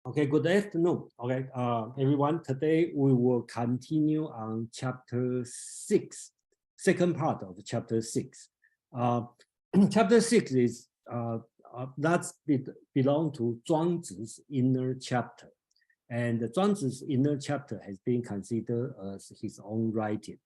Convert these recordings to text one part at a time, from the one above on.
Okay, good afternoon. Okay, everyone. Today we will continue on chapter 6, second part of chapter 6. Chapter 6 is belong to Zhuang Zi's inner chapter, and Zhuang Zi's inner chapter has been considered as his own writing.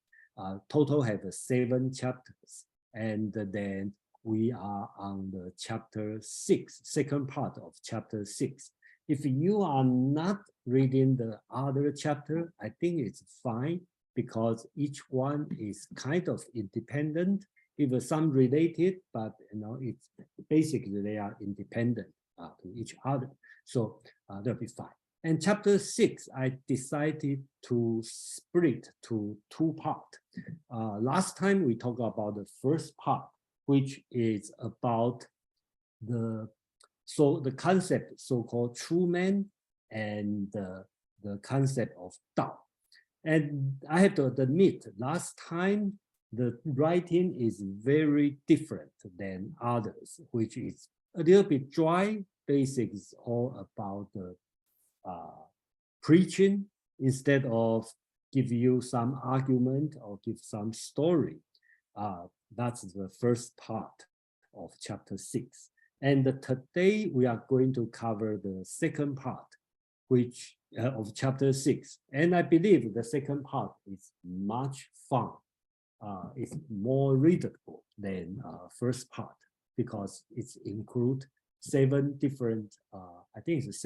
Total have 7 chapters, and then we are on the chapter 6, second part of chapter 6. If you are not reading the other chapter, I think it's fine because each one is kind of independent. Even some related, but it's basically they are independent to each other. So they'll be fine. And chapter 6, I decided to split to 2 parts. Last time we talked about the first part, which is about the concept so-called true man and the concept of Tao. And I have to admit, last time the writing is very different than others, which is a little bit dry. Basic is all about the preaching instead of give you some argument or give some story. That's the first part of chapter 6. And today we are going to cover the second part, which of chapter 6. And I believe the second part is much fun. It's more readable than first part because it's include 7 different, I think it's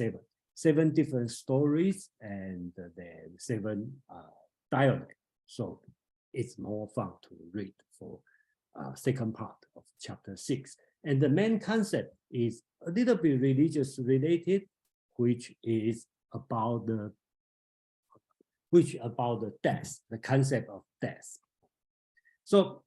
7 different stories and then 7 dialects. So it's more fun to read for second part of chapter 6. And the main concept is a little bit religious related, which is about the death, the concept of death. So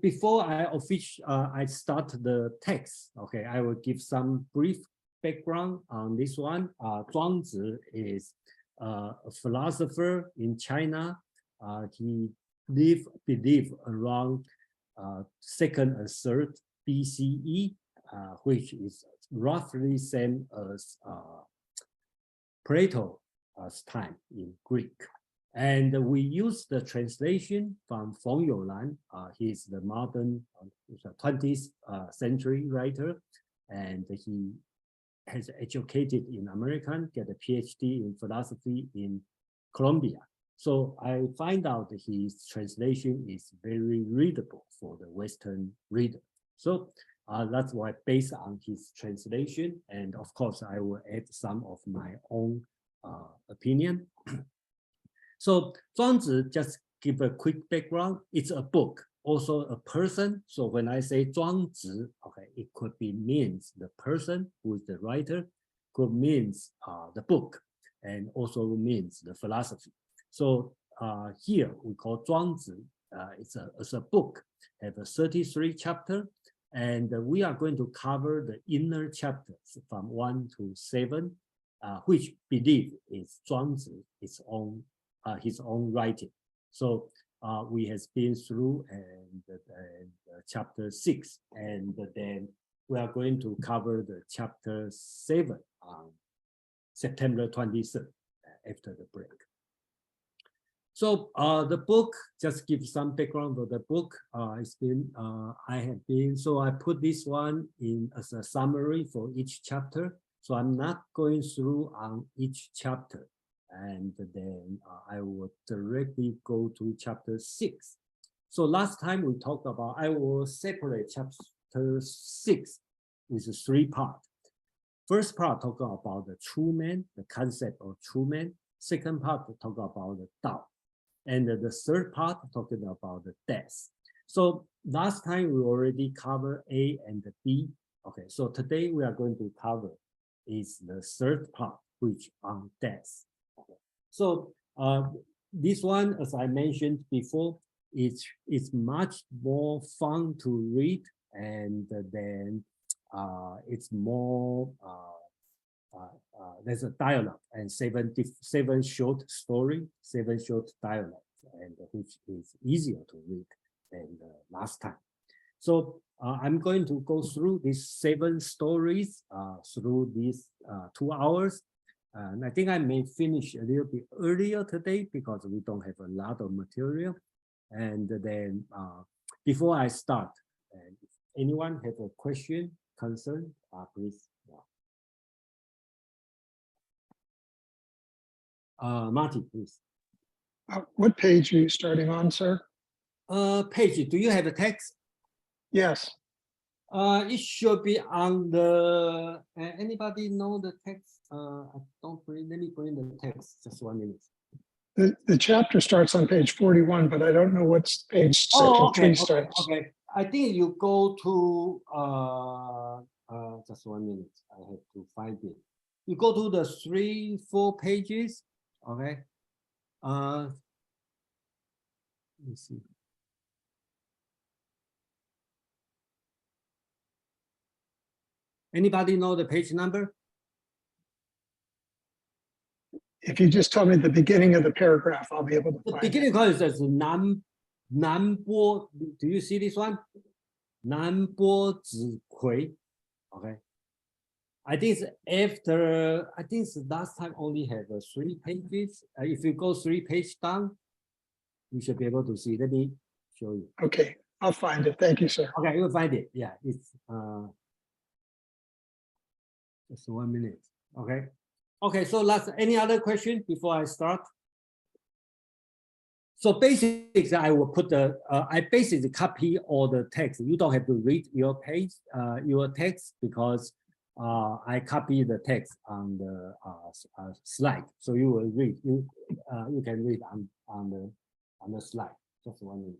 before I start the text, okay, I will give some brief background on this one. Zhuang Zi is a philosopher in China. He believed around 2nd and 3rd BCE, which is roughly same as Plato's time in Greek. And we use the translation from Fung You Lan. He's the modern 20th century writer, and he has educated in American, get a PhD in philosophy in Columbia. So I find out that his translation is very readable for the Western reader. So that's why based on his translation, and of course I will add some of my own opinion. So Zhuang Zi, just give a quick background. It's a book, also a person. So when I say Zhuang Zi, okay, it could be means the person who is the writer, could means the book, and also means the philosophy. So here we call Zhuang Zi. It's a book, have a 33 chapter, and we are going to cover the inner chapters from 1 to 7, which believe is Zhuang Zi his own writing. So we has been through and chapter 6, and then we are going to cover the chapter 7 on September 23rd after the break. So the book, just give some background of the book. I put this one in as a summary for each chapter. So I'm not going through on each chapter. And then I will directly go to chapter 6. So last time we talked about, I will separate chapter 6 with 3 parts. First part talk about the true man, the concept of true man. Second part talk about the Tao. And the third part talking about the death. So last time we already covered A and B. Okay, so today we are going to cover is the third part, which on death. Okay. So this one, as I mentioned before, it's much more fun to read, and then it's more there's a dialogue and 7 short story, 7 short dialogues, and which is easier to read than last time. So I'm going to go through these 7 stories through these 2 hours. And I think I may finish a little bit earlier today because we don't have a lot of material. And then before I start, if anyone have a question, concern, please. Marty, please. What page are you starting on, sir? Page, do you have a text? Yes. It should be on the, anybody know the text? I don't bring, let me bring the text, just 1 minute. The chapter starts on page 41, but I don't know what's page section 3 starts. Okay. I think you go to, just 1 minute, I have to find it. You go to the 3-4 pages, okay? Let me see. Anybody know the page number? If you just tell me the beginning of the paragraph, I'll be able to The find beginning it. part says Nan Po. Do you see this one? Nan Po Tzu Kuei. Okay. I think it's after. I think it's last time only have 3 pages. If you go 3 pages down, you should be able to see. Let me show you. Okay, I'll find it. Thank you, sir. Okay, you'll find it. Yeah, it's just 1 minute. Okay. Okay, so last, any other question before I start? So basically, I will put the, I basically copy all the text. You don't have to read your page, your text, because I copy the text on the slide. So you will read, you can read on the slide. Just 1 minute.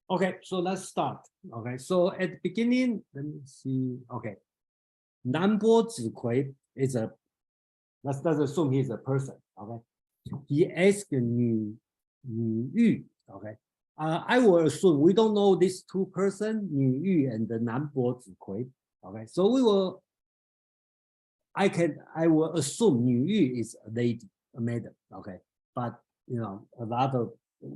Okay, so let's start. Okay, so at the beginning, let me see. Okay, Nan Po Tzu Kuei is a, let's assume he's a person. Okay, he asked Nu Yu. Okay, I will assume we don't know these 2 persons, Nu Yu and the Nan Po Tzu Kuei. Okay, so we will, I will assume Nu Yu is a lady, a madam. Okay, but you know, a lot of,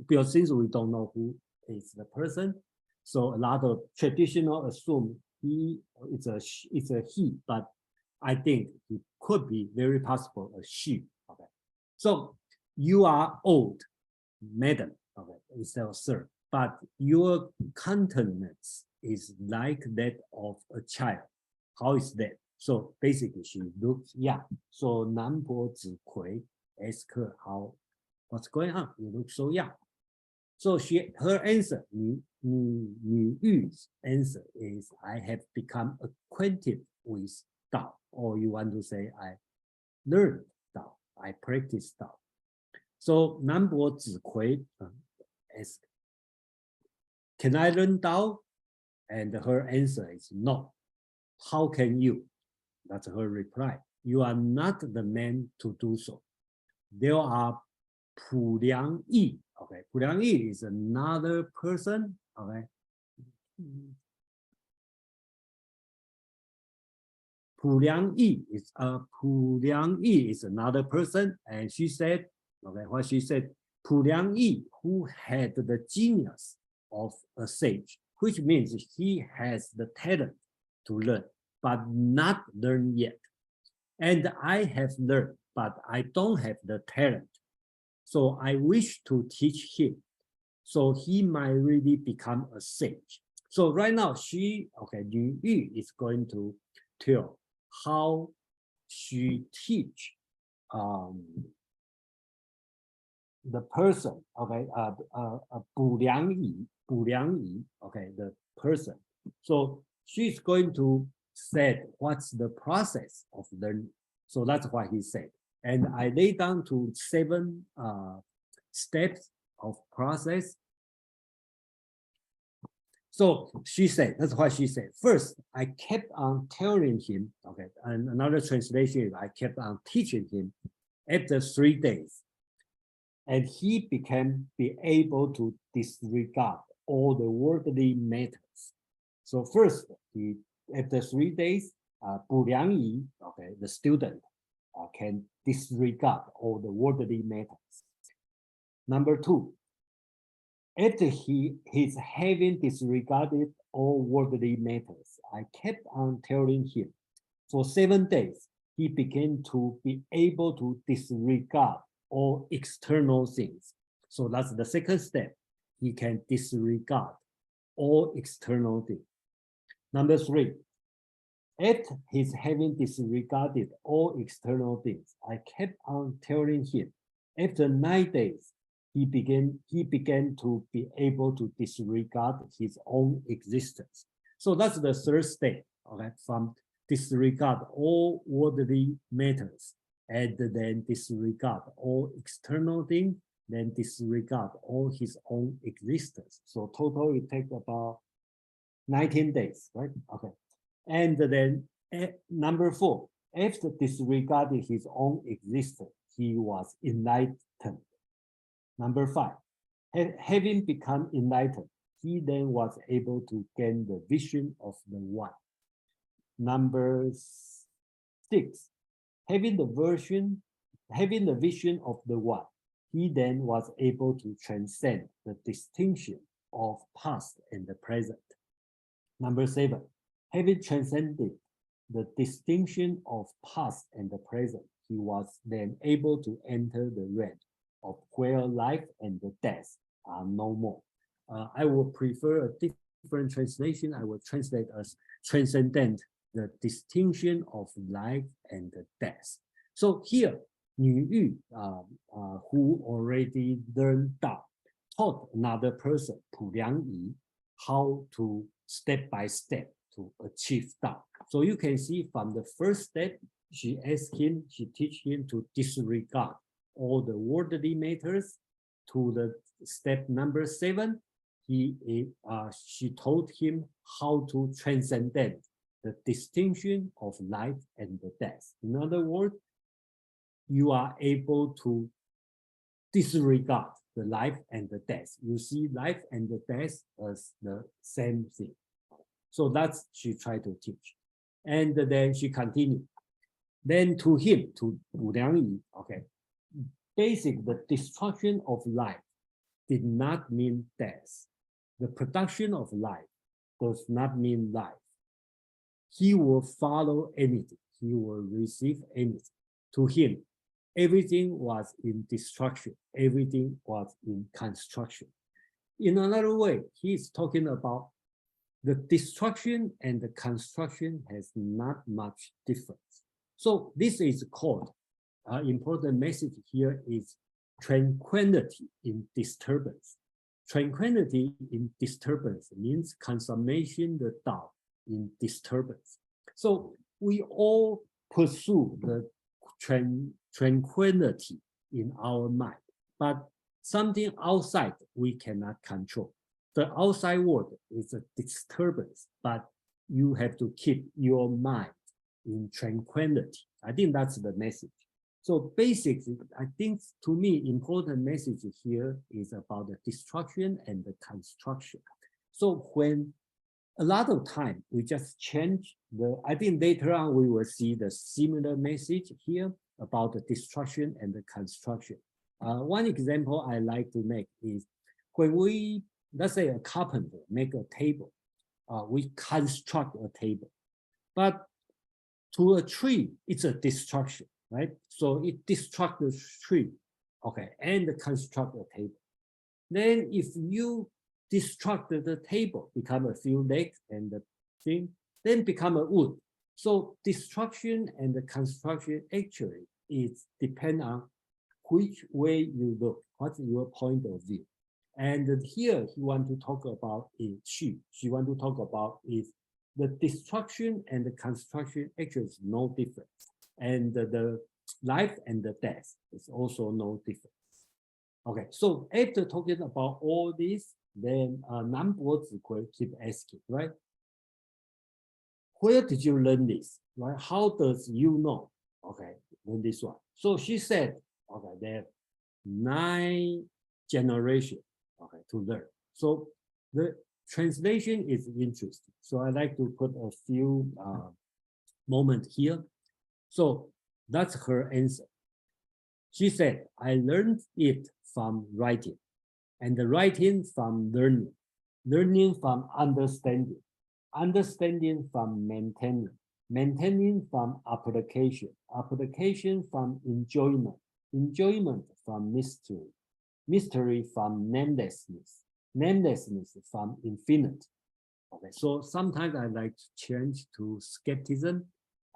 because since we don't know who is the person, so a lot of traditional assume it's a he, but I think it could be very possible a she. Okay, so you are old, madam. Okay, instead of sir, but your countenance is like that of a child. How is that? So basically, she looks young. So Nan Po Tzu Kuei asked her how, what's going on? You look so young. So her answer, Nu Yu's answer is, I have become acquainted with Tao, or you want to say I learned Tao, I practice Tao. So Nan Po Tzu Kuei asked, can I learn Tao? And her answer is no. How can you? That's her reply. You are not the man to do so. There are Pu Liang Yi. Okay, Pu Liang Yi is another person. Okay. Pu Liang Yi is another person, and she said, okay, what she said, Pu Liang Yi, who had the genius of a sage, which means he has the talent to learn, but not learned yet. And I have learned, but I don't have the talent. So I wish to teach him, so he might really become a sage. So right now, Nu Yu is going to tell how she teach the person, okay, Bu Liang Yi, okay, the person. So she's going to say what's the process of learning. So that's what he said. And I lay down to 7 steps of process. So she said, that's what she said. First, I kept on telling him, okay, and another translation is I kept on teaching him. After 3 days, and he be able to disregard all the worldly matters. So first, after 3 days, Bu Liangyi, okay, the student, can disregard all the worldly matters. Number 2, after he's having disregarded all worldly matters, I kept on telling him for 7 days, he began to be able to disregard all external things. So that's the second step. He can disregard all external things. Number 3, after he's having disregarded all external things, I kept on telling him, after 9 days, he began to be able to disregard his own existence. So that's the third step, okay, from disregard all worldly matters, and then disregard all external things, then disregard all his own existence. So total, it takes about 19 days, right? Okay. And then number 4, after disregarding his own existence, he was enlightened. Number 5, having become enlightened, he then was able to gain the vision of the One. Number 6, having the vision of the One, he then was able to transcend the distinction of past and the present. Number 7, having transcended the distinction of past and the present, he was then able to enter the realm of where life and the death are no more. I would prefer a different translation. I will translate as transcendent the distinction of life and the death. So here, Nu Yu, who already learned Tao, taught another person, Bu Liangyi, how to step by step to achieve Tao. So you can see from the first step, she teach him to disregard all the worldly matters. To the step number 7, she taught him how to transcend the distinction of life and the death. In other words, you are able to disregard the life and the death. You see life and the death as the same thing. So that's she tried to teach. And then she continued. Then to him, to Bu Liangyi, okay, the destruction of life did not mean death. The production of life does not mean life. He will follow anything. He will receive anything. To him, everything was in destruction. Everything was in construction. In another way, he is talking about the destruction and the construction has not much difference. So this is called, important message here is tranquility in disturbance. Tranquility in disturbance means consummation the Tao in disturbance. So we all pursue the tranquility in our mind, but something outside we cannot control. The outside world is a disturbance, but you have to keep your mind in tranquility. I think that's the message. So basically, I think to me, important message here is about the destruction and the construction. So when a lot of time we just change I think later on we will see the similar message here about the destruction and the construction. One example I like to make is when we, let's say a carpenter make a table, we construct a table, but to a tree, it's a destruction, right? So it destructs the tree, okay, and construct a table. Then if you destruct the table, become a few legs and the thing, then become a wood. So destruction and the construction actually is depend on which way you look, what's your point of view. And here he want to talk about she want to talk about is the destruction and the construction actually is no difference. And the life and the death is also no difference. Okay, so after talking about all this, then Nan Po Tzu Kuei keep asking, right? Where did you learn this? Right? How does you know? Okay, learn this one. So she said, okay, that 9 generations, okay, to learn. So the translation is interesting. So I like to put a few moments here. So that's her answer. She said, I learned it from writing, and the writing from learning, learning from understanding, understanding from maintaining, maintaining from application, application from enjoyment, enjoyment from mystery, mystery from namelessness, namelessness from infinite. Okay, so sometimes I like to change to skepticism.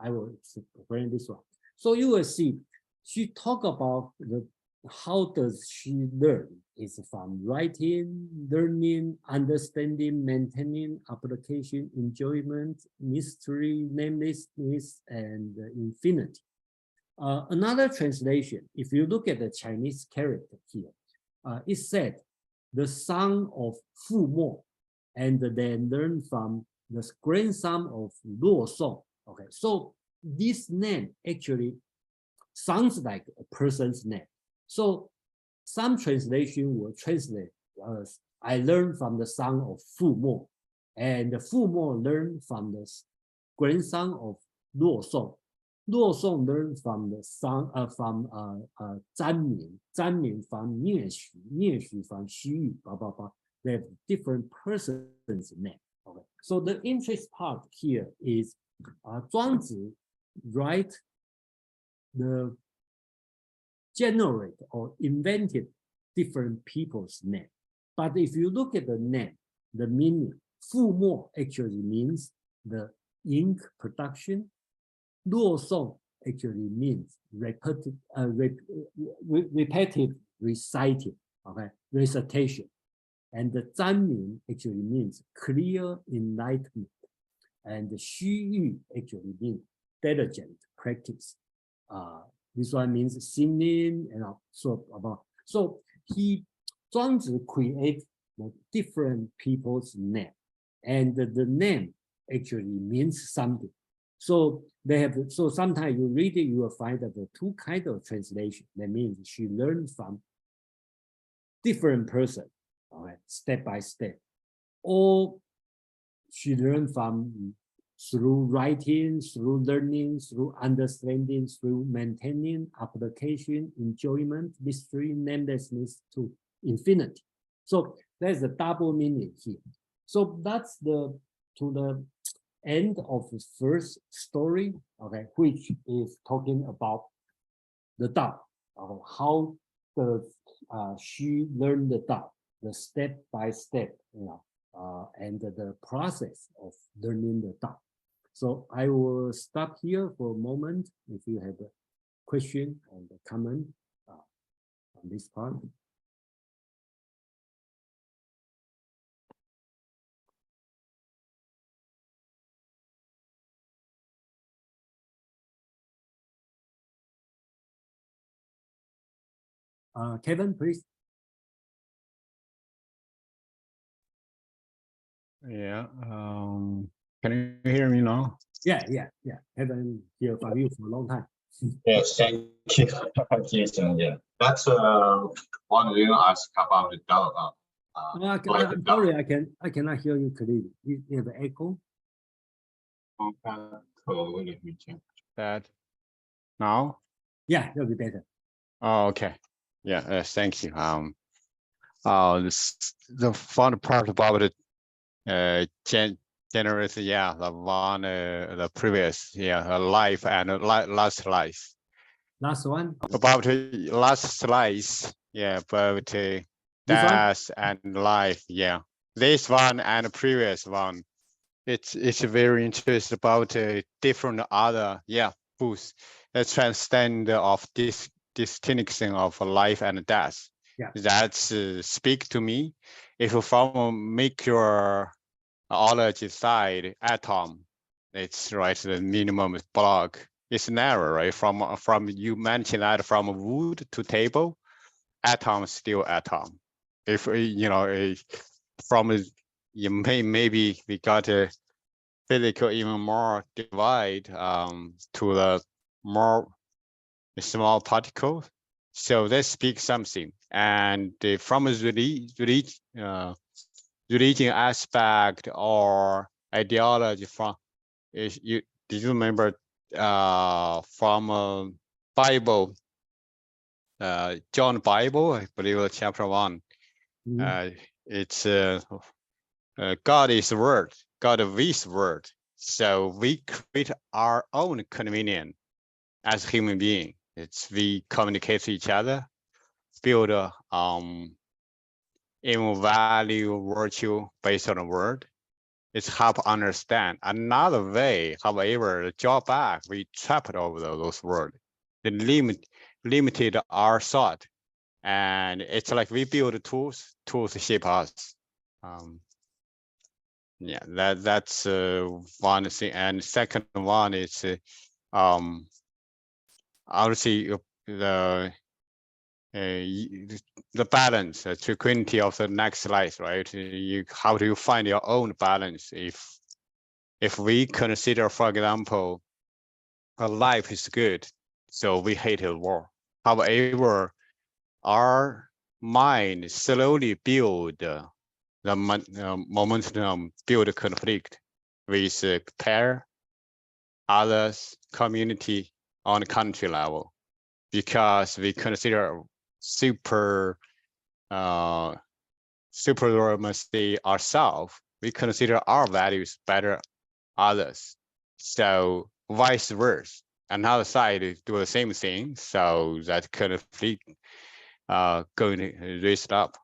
I will explain this one. So you will see, she talk about the how does she learn? Is from writing, learning, understanding, maintaining, application, enjoyment, mystery, namelessness, and infinity. Another translation, if you look at the Chinese character here, it said the son of Fu Mo, and then learn from the grandson of Luo Song. Okay, so this name actually sounds like a person's name. So some translation will translate as I learned from the son of Fu Mo, and Fu Mo learned from the grandson of Luo Song. Luo Song learned from the son from Zhan Min, Zhan Min from Nie Xu, Nie Xu from Xu Yu, blah blah blah. They have different persons' name. Okay, so the interest part here is Zhuangzi write the generate or invented different people's name. But if you look at the name, the meaning, Fu Mo actually means the ink production. Luo Song actually means repetitive reciting, okay, recitation. And the Zhan Min actually means clear enlightenment. And the Xu Yu actually means diligent practice. This one means singing and so about. So Zhuangzi create different people's name, and the name actually means something. So they have. So sometimes you read it, you will find that the two kinds of translation. That means she learned from different person, all right, step by step, or she learned from through writing, through learning, through understanding, through maintaining, application, enjoyment, mystery, namelessness to infinity. So there's a double meaning here. So that's to the end of the first story, okay, which is talking about the Tao, how does she learn the Tao, the step by step, and the process of learning the Tao. So I will stop here for a moment if you have a question or a comment on this part. Kevin, please. Yeah. Can you hear me now? Yeah. Haven't heard from you for a long time. Yes, thank you. Jason, yeah. That's wondering ask about the Tao. I'm sorry, I cannot hear you clearly. You have an echo. Let me check. That now? Yeah, that'll be better. Oh, okay. Yeah, thank you. The fun part about it, generous, yeah, the one, the previous, yeah, life and last slice. Last one. About last slice, yeah, about death and life, yeah. This one and the previous one, it's very interesting about different other, yeah, books. The transcend of this distinction of life and death. Yeah. That's speak to me. If you from make your ology side atom, it's right, the minimum block. It's narrow, right? From you mentioned that from wood to table, atom still atom. If from you maybe we got a physical even more divide to the more small particle, So they speak something, and from a religion aspect or ideology, from did you remember from Bible, John Bible, I believe chapter 1. It's God is word, God is word. So we create our own convenience as human being. It's we communicate to each other, build even value, virtue based on a word. It's help understand another way. However, the drawback, we trapped over those words. The limited our thought. And it's like we build tools shape us. Yeah, that's one thing. And second one is obviously the balance, the tranquility of the next slide, right? How do you find your own balance? If we consider, for example, a life is good, so we hate the war. However, our mind slowly build the momentum, build conflict with pair, others, community on country level, because we consider supremacy ourselves. We consider our values better others. So vice versa. Another side do the same thing. So that conflict going to raise up.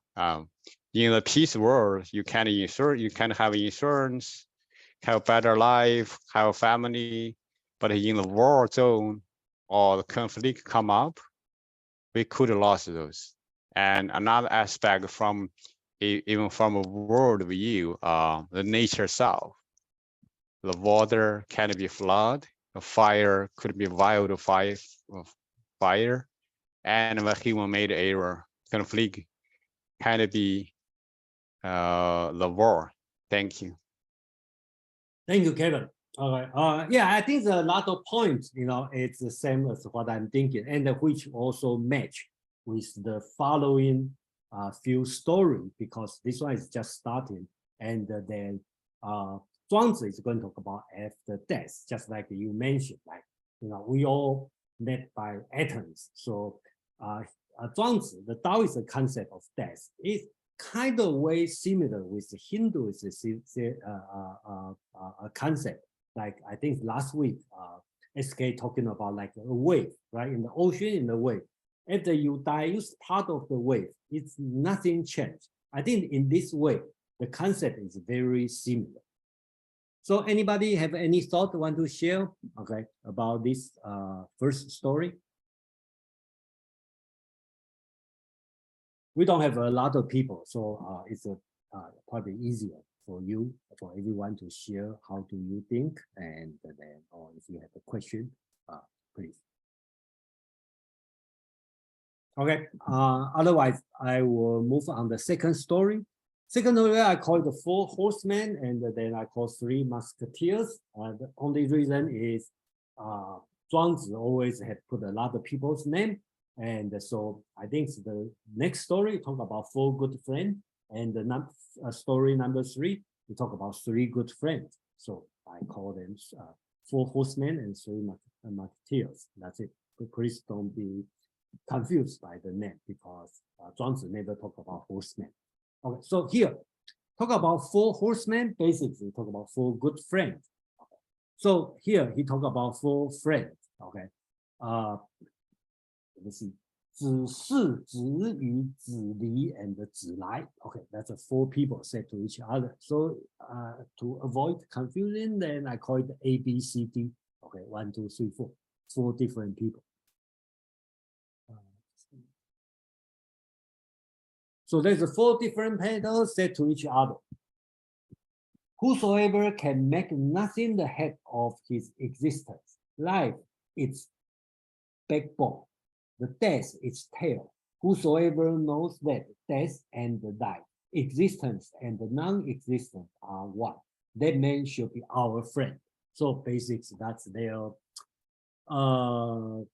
In the peace world, you can have insurance, have a better life, have a family. But in the war zone or the conflict come up, we could have lost those. And another aspect from even from a world view, the nature itself. The water can be flood, the fire could be wildfire, and the human-made error conflict can be the war. Thank you. Thank you, Kevin. All right. Yeah, I think a lot of points, it's the same as what I'm thinking, and which also match with the following few stories, because this one is just starting, and then Zhuangzi is going to talk about after death, just like you mentioned, like, we all met by atoms. So Zhuangzi, the Taoist concept of death, is kind of way similar with the Hindu's concept. Like I think last week, SK talking about like a wave, right? In the ocean, in the wave. After you die, you part of the wave. It's nothing changed. I think in this way, the concept is very similar. So anybody have any thought want to share, okay, about this first story? We don't have a lot of people, so it's probably easier for you, for everyone to share how do you think, and then, or if you have a question, please. Okay, otherwise I will move on the second story. Second story I call it the Four Horsemen, and then I call Three Musketeers. The only reason is Zhuangzi always had put a lot of people's name. And so I think the next story talk about four good friends, and the story number 3, we talk about 3 good friends. So I call them Four Horsemen and 3 Musketeers. That's it. But please don't be confused by the name, because Zhuangzi never talk about horsemen. Okay, so here talk about 4 horsemen. Basically, talk about 4 good friends. Okay. So here he talk about 4 friends. Okay. Let's see. 子是, 子与, 子离, and 子来. Okay, that's 4 people said to each other. So to avoid confusion, then I call it A, B, C, D. Okay, 1, 2, 3, 4. 4 different people. So there's 4 different people said to each other. Whosoever can make nothing the head of his existence, life its backbone, the death its tail. Whosoever knows that death and life, existence and non-existence are one, that man should be our friend. So basically, that's their common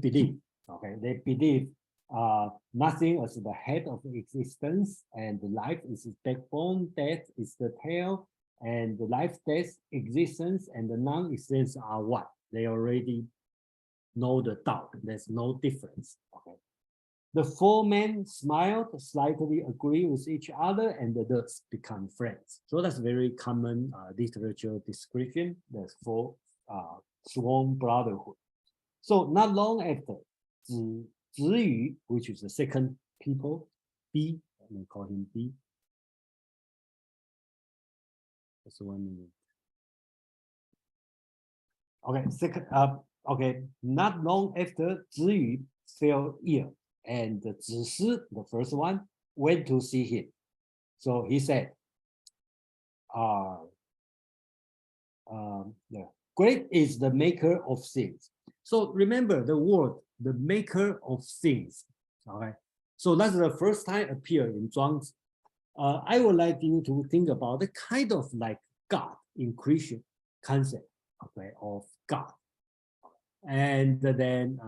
belief. Okay, they believe nothing is the head of existence, and life is its backbone, death is the tail, and the life, death, existence, and the non-existence are one. They already know the Tao. There's no difference. Okay. The four men smiled, slightly agree with each other, and thus become friends. So that's very common literature description. That's for sworn brotherhood. So not long after, Zi, which is the second people, B, let me call him B. Just 1 minute. Okay, second, okay, not long after, Zi fell ill, and Zi, the first one, went to see him. So he said, great is the maker of things. So remember the word, the maker of things. Okay, so that's the first time appear in Zhuangzi. I would like you to think about the kind of like God in Christian concept, okay, of God. And then,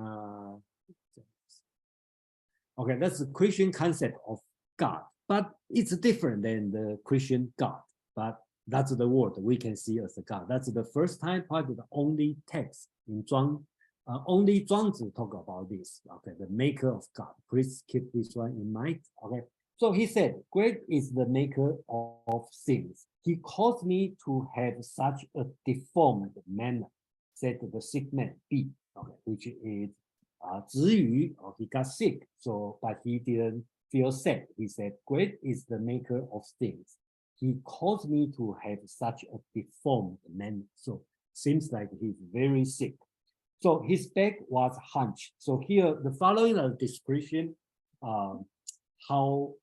okay, that's the Christian concept of God, but it's different than the Christian God. But that's the word we can see as a God. That's the first time, probably the only text in only Zhuangzi talk about this. Okay, the maker of God. Please keep this one in mind. Okay, so he said, great is the maker of things. He caused me to have such a deformed manner, said the sick man B. Okay, which is Ziyu, or he got sick. So, but he didn't feel sad. He said, great is the maker of things. He caused me to have such a deformed manner. So seems like he's very sick. So his back was hunched. So here, the following description, how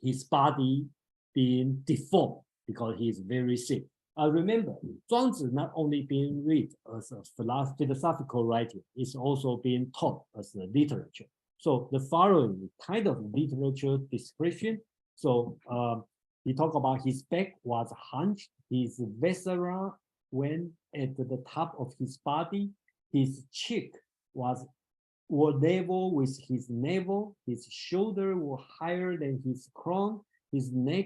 his body being deformed because he is very sick. Remember, Zhuangzi not only being read as a philosophical writing, it's also being taught as a literature. So the following kind of literature description. So he talked about his back was hunched, his viscera went at the top of his body, his cheek were level with his navel, his shoulder were higher than his crown, his neck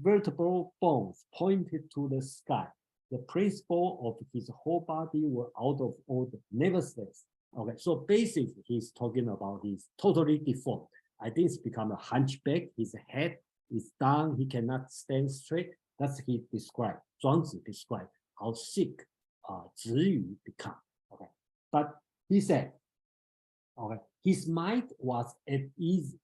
vertebral bones pointed to the sky. The principle of his whole body were out of order. Nevertheless, okay, so basically he's talking about he's totally deformed. I think it's become a hunchback. His head is down. He cannot stand straight. That's he described. Zhuangzi described how sick Ziyu become. Okay, but he said, okay, his mind was at ease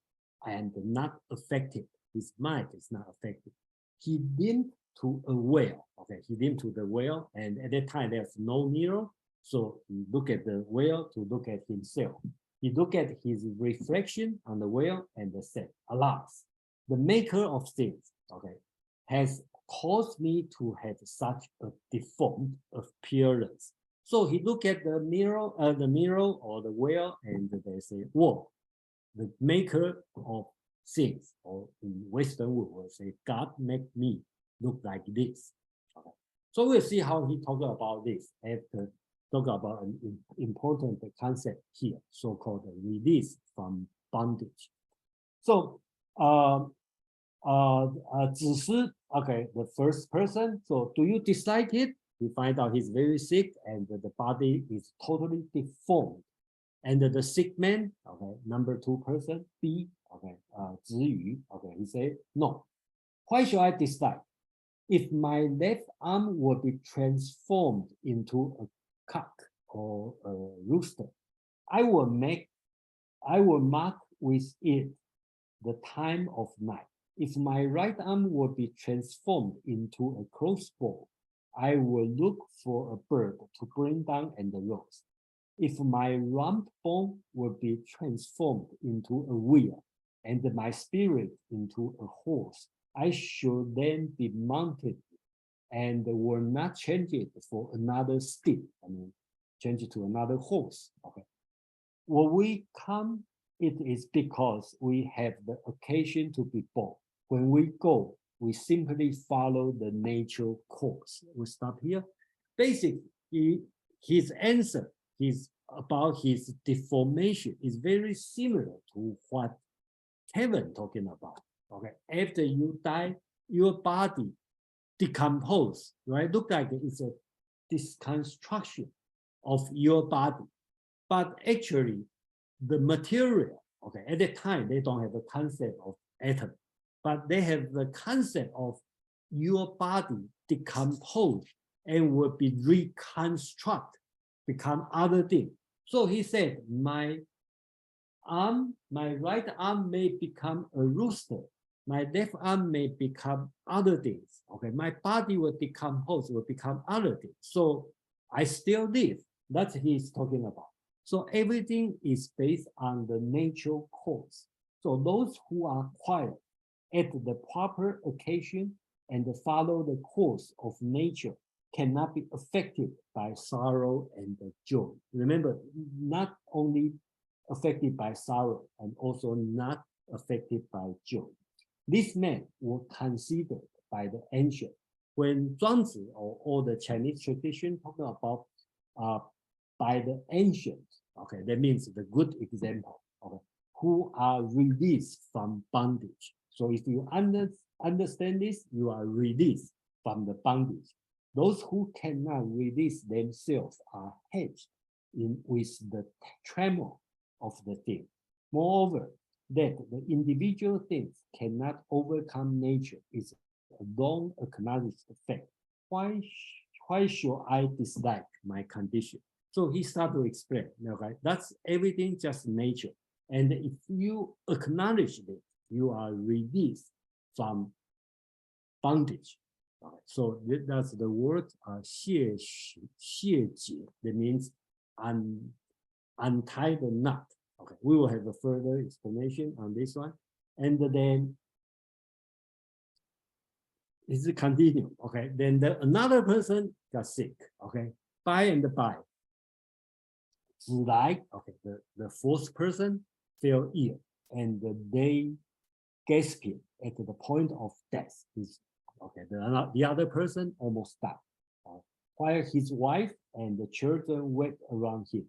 and not affected. His mind is not affected. He limped to a well. Okay, he limped to the well, and at that time there's no mirror, so he looked at the well to look at himself. He looked at his reflection on the well and said, alas, the maker of things, okay, has caused me to have such a deformed appearance. So he looked at the mirror or the well, and they say, whoa, the maker of things, or in Western world will say, God make me look like this. Okay. So we'll see how he talked about this after talk about an important concept here, so-called release from bondage. So Zishi, okay, the first person. So do you dislike it? You find out he's very sick and the body is totally deformed. And the sick man, okay, number 2 person, B, okay, Ziyu, okay, he said, no. Why should I dislike? If my left arm will be transformed into a cock or a rooster, I will mark with it the time of night. If my right arm will be transformed into a crossbow, I will look for a bird to bring down and roast. If my rump bone will be transformed into a wheel and my spirit into a horse, I should then be mounted and will not change it for another steed. I mean, change it to another horse. Okay. When we come, it is because we have the occasion to be born. When we go, we simply follow the natural course. We stop here. Basically, his answer, his about his deformation is very similar to what Kevin talking about. Okay, after you die, your body decompose, right? Look like it's a disconstruction of your body, but actually the material, okay, at the time they don't have a concept of atom, but they have the concept of your body decompose and will be reconstructed, become other thing. So he said, my right arm may become a rooster, my left arm may become other things. Okay, my body will decompose, will become other things. So I still live. That's what he's talking about. So everything is based on the natural course. So those who are quiet at the proper occasion and follow the course of nature cannot be affected by sorrow and joy. Remember, not only affected by sorrow and also not affected by joy. This man was considered by the ancient. When Zhuangzi or the Chinese tradition talking about by the ancient, okay, that means the good example, okay, who are released from bondage. So if you understand this, you are released from the bondage. Those who cannot release themselves are hedged with the tremor of the thing. Moreover, that the individual things cannot overcome nature is a long acknowledged fact. Why should I dislike my condition? So he started to explain, okay, that's everything just nature. And if you acknowledge it, you are released from bondage. So that's the word 谢解, that means untie the knot. Okay, we will have a further explanation on this one. And then it's a continuum. Okay, then another person got sick. Okay, by and by, Zhu Lai, okay, the fourth person fell ill, and they gasping at the point of death. Okay, the other person almost died, while his wife and the children wept around him.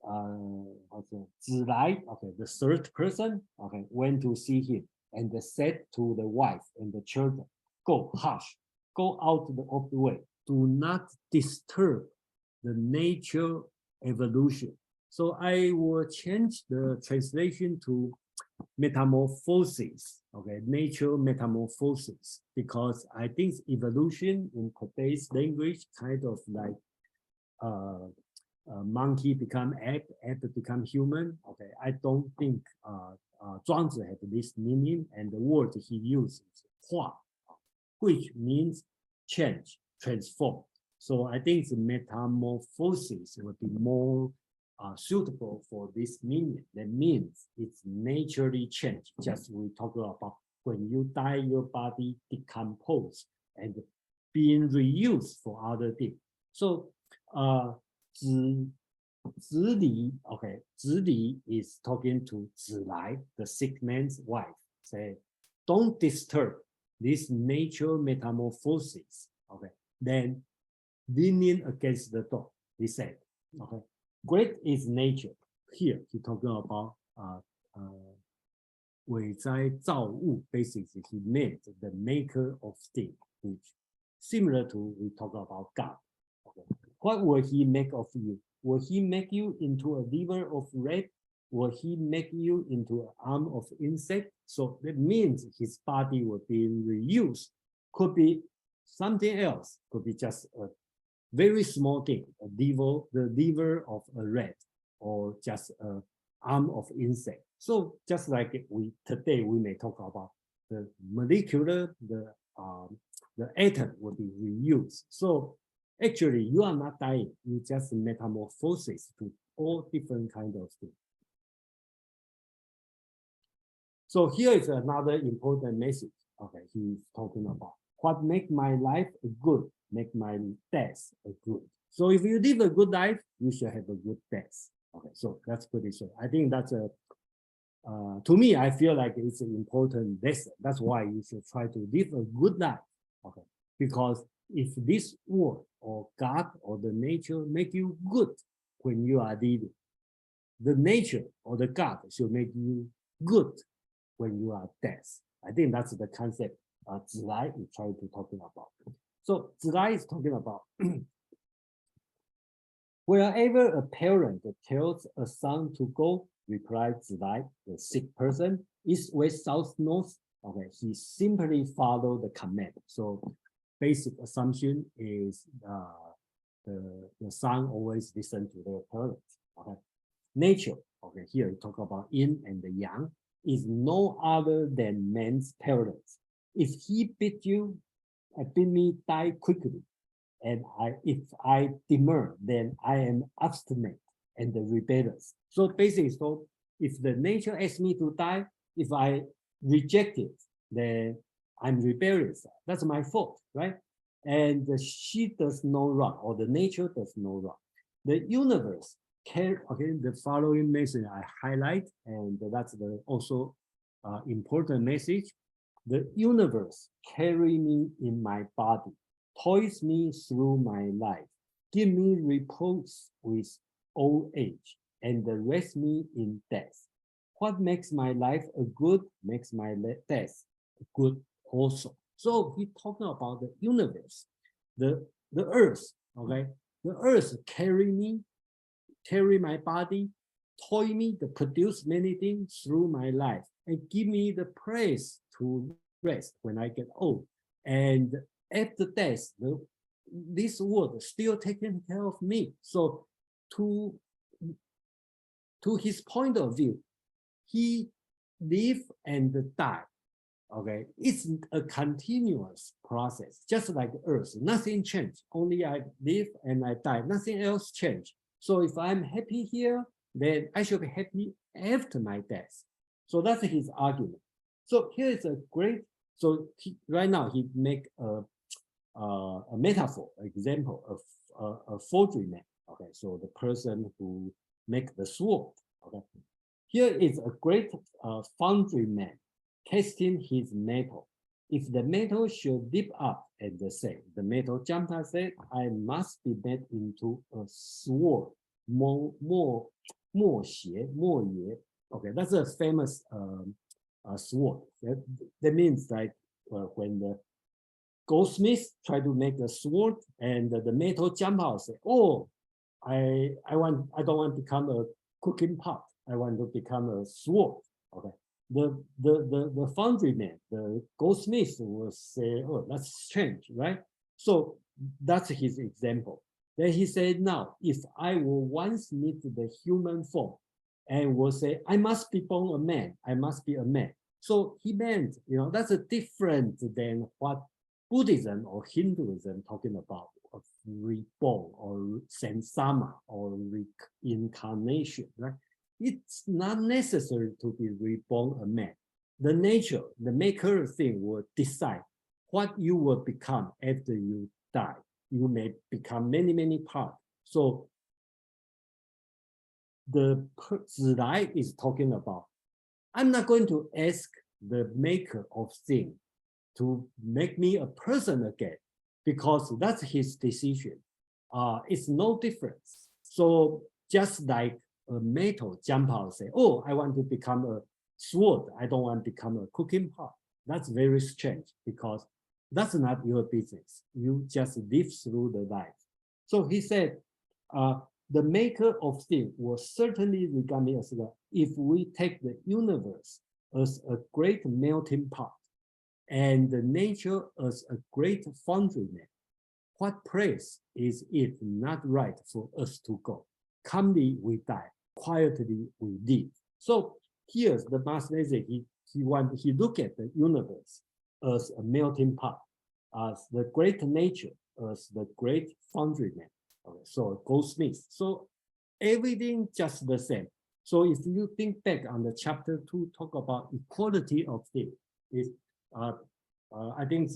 Zhi Lai, okay, the third person, okay, went to see him and said to the wife and the children, "Go, hush, go out of the way. Do not disturb the nature evolution." So I will change the translation to metamorphosis, okay, nature metamorphosis, because I think evolution in today's language kind of like monkey become egg, egg become human. Okay, I don't think Zhuangzi had this meaning, and the word he uses hua, which means change, transform. So I think the metamorphosis would be more suitable for this meaning. That means it's naturally changed. Just we talk about when you die, your body decompose and being reused for other things. So Zhi Li, okay, Zhi Li is talking to Zhi Lai, the sick man's wife. Say, don't disturb this nature metamorphosis. Okay, then leaning against the door, he said, okay, great is nature. Here he talking about 伟哉造物, basically he meant the maker of things, which similar to we talk about God. Okay. What will he make of you? Will he make you into a liver of rat? Will he make you into an arm of insect? So that means his body will be reused. Could be something else. Could be just a very small thing, the liver of a rat, or just an arm of insect. So just like today we may talk about the molecular, the atom will be reused. So actually you are not dying, you just metamorphosis to all different kinds of things. So here is another important message. Okay, he's talking about what make my life good, make my death a good. So if you live a good life, you should have a good death. Okay, so that's pretty sure. I think that's a, to me, I feel like it's an important lesson. That's why you should try to live a good life. Okay, because if this world or God or the nature make you good when you are living, the nature or the God should make you good when you are dead. I think that's the concept Zi Lai is trying to talking about. So Zi Lai is talking about wherever a parent tells a son to go, replied Zi Lai, the sick person, east, west, south, north. Okay, he simply follow the command. So basic assumption is the son always listen to their parents. Okay, nature. Okay, here we talk about yin and the yang is no other than man's parents. If he beat you, beat me, die quickly. And if I demur, then I am obstinate and rebellious. So basically, so if the nature asks me to die, if I reject it, then I'm rebellious. That's my fault, right? And she does no wrong, or the nature does no wrong. The universe can, okay, the following message I highlight, and that's the also important message. The universe carry me in my body, toils me through my life, give me repose with old age, and rest me in death. What makes my life a good makes my death a good also. So he talking about the universe, the earth, okay? The earth carry me, carry my body, toil me to produce many things through my life, and give me the place to rest when I get old. And after death, this world still taking care of me. So to his point of view, he live and die. Okay, it's a continuous process, just like Earth. Nothing changed. Only I live and I die. Nothing else changed. So if I'm happy here, then I should be happy after my death. So that's his argument. So here is a great. So right now he make a metaphor, example of a forgery man. Okay, so the person who make the sword. Okay, here is a great foundry man testing his metal. If the metal should dip up and say, the metal jumped and said, I must be made into a sword. Okay, that's a famous sword. That means like when the goldsmith try to make a sword and the metal jump out, say, oh, I don't want to become a cooking pot. I want to become a sword. Okay. The foundry man, the goldsmith will say, oh, that's strange, right? So that's his example. Then he said, now, if I will once meet the human form and will say, I must be born a man, I must be a man. So he meant, you know, that's a different than what Buddhism or Hinduism talking about of reborn or samsara or reincarnation, right? It's not necessary to be reborn a man. The nature, the maker thing will decide what you will become after you die. You may become many, many parts. So the Zi Lai is talking about, I'm not going to ask the maker of thing to make me a person again, because that's his decision. It's no difference. So just like a metal jump out and say, oh, I want to become a sword. I don't want to become a cooking pot. That's very strange because that's not your business. You just live through the life. So he said, the maker of things will certainly regard me as well if we take the universe as a great melting pot and the nature as a great foundry man. What place is it not right for us to go? Calmly we die, quietly we live. So here's the master message. He look at the universe as a melting pot, as the great nature, as the great foundry man. Okay, so goldsmith. So everything just the same. So if you think back on the chapter 2, talk about equality of things. I think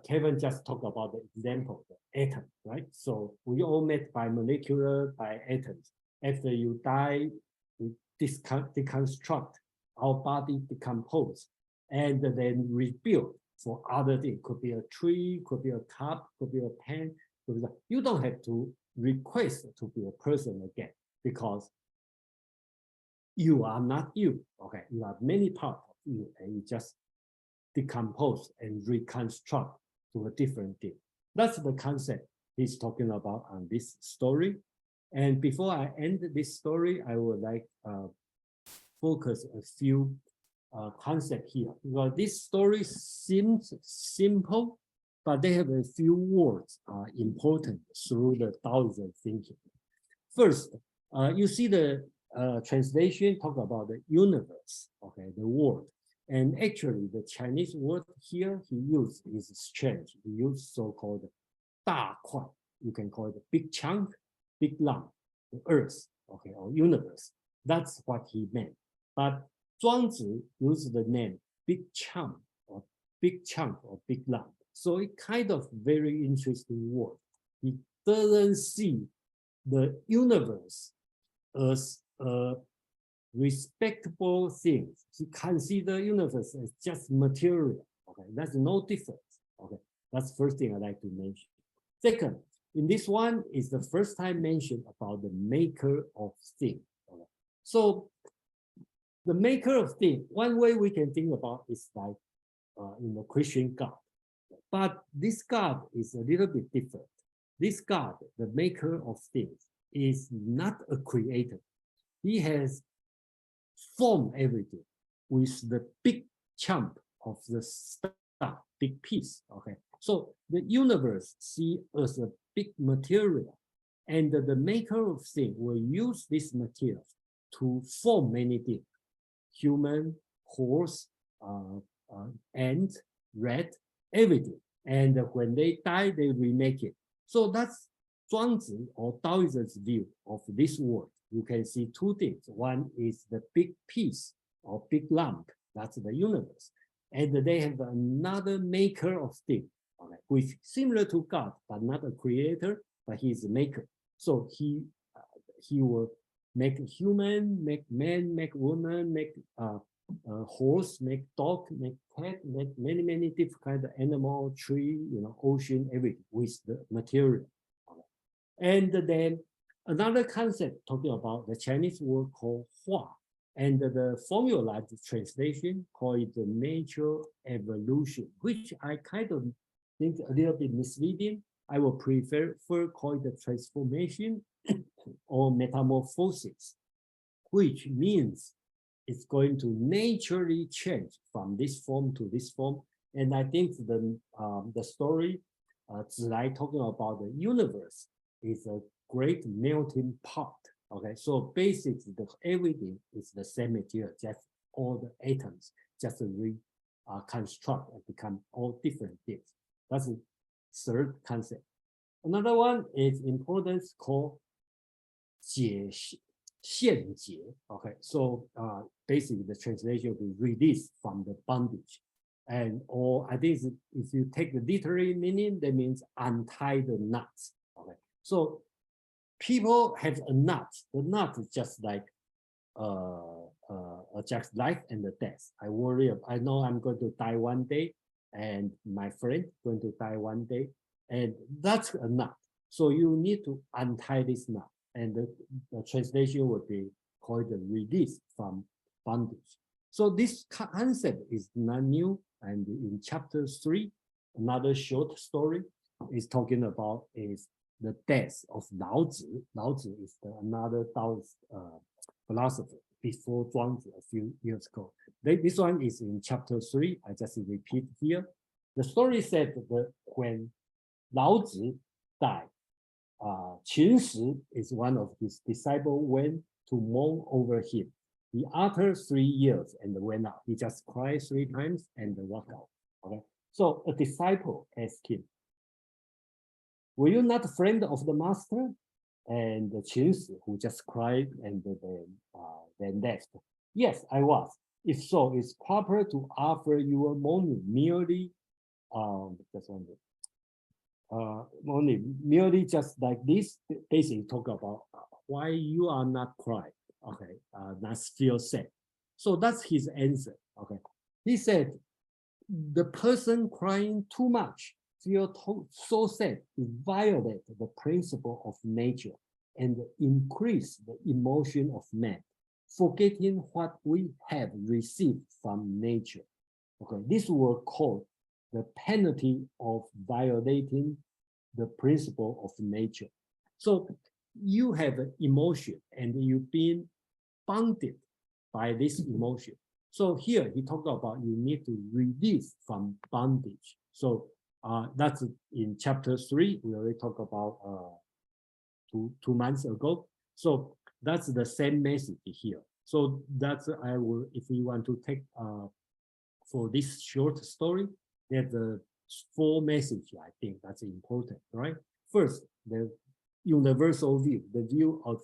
Kevin just talked about the example, the atom, right? So we all made by molecular, by atoms. After you die, we deconstruct, our body decompose, and then rebuild. for other things. Could be a tree, could be a cup, could be a pen. You don't have to request to be a person again, because you are not you. Okay, you have many parts of you, and you just decompose and reconstruct to a different thing. That's the concept he's talking about on this story. And before I end this story, I would like focus a few concepts here. Because this story seems simple, but they have a few words important through the Taoism thinking. First, you see the translation talk about the universe, okay, the world. And actually, the Chinese word here he used is strange. He used so-called 大块. You can call it a big chunk, big lump, the earth, okay, or universe. That's what he meant. But Zhuangzi used the name big chunk or big lump. So it kind of very interesting word. He doesn't see the universe as a respectable thing. He considers universe as just material. Okay, that's no difference. Okay, that's the first thing I'd like to mention. Second, in this one is the first time mentioned about the maker of thing. Okay. So the maker of thing, one way we can think about is like in the Christian God. But this God is a little bit different. This God, the maker of things, is not a creator. He has formed everything with the big chunk of the stuff, big piece. Okay, so the universe see as a big material, and the maker of things will use this material to form many things: human, horse, ant, rat, everything. And when they die, they remake it. So that's Zhuangzi or Taoist's view of this world. You can see two things. One is the big piece or big lump, that's the universe. And they have another maker of things, okay, which is similar to God, but not a creator, but he's a maker. So he will make human, make man, make woman, make horse, make dog, make cat, make many different kinds of animal, tree, ocean, everything with the material. Okay. And then another concept talking about the Chinese word called Hua, and the formula translation call it the natural evolution, which I kind of think a little bit misleading. I will prefer call it the transformation or metamorphosis, which means it's going to naturally change from this form to this form. And I think the story Zi Lai talking about the universe is a great melting pot. Okay, so basically everything is the same material, just all the atoms just reconstruct and become all different things. That's the third concept. Another one is importance called 解现解. Okay, so basically the translation will be release from the bondage. And or I think if you take the literary meaning, that means untie the knots. Okay, so people have a knot. The knot is just like just life and the death. I know I'm going to die one day, and my friend going to die one day, and that's a knot. So you need to untie this knot, and the translation would be called the release from bondage. So this concept is not new, and in chapter 3, another short story is talking about is the death of Lao Tzu. Lao Tzu is another Taoist philosopher before Zhuangzi a few years ago. This one is in chapter 3. I just repeat here. The story said that when Lao Tzu died, Qin Shi is one of his disciples, went to mourn over him. He uttered 3 years and went out. He just cried 3 times and walked out. Okay. So a disciple asked him, "Were you not a friend of the master?" And the Qin Shi, who just cried and then left. "Yes, I was. If so, it's proper to offer you a mourning merely, merely just like this." Basically, talk about why you are not crying. Okay, not feel sad. So that's his answer. Okay, he said, the person crying too much, feel so sad, violate the principle of nature and increase the emotion of man, forgetting what we have received from nature. Okay, this will call the penalty of violating the principle of nature. So you have an emotion and you've been bounded by this emotion. So here he talked about you need to release from bondage. So that's in chapter 3. We already talked about two months ago. So that's the same message here. So that's I will, if we want to take for this short story, there's a 4 messages. I think that's important, right? First, the universal view, the view of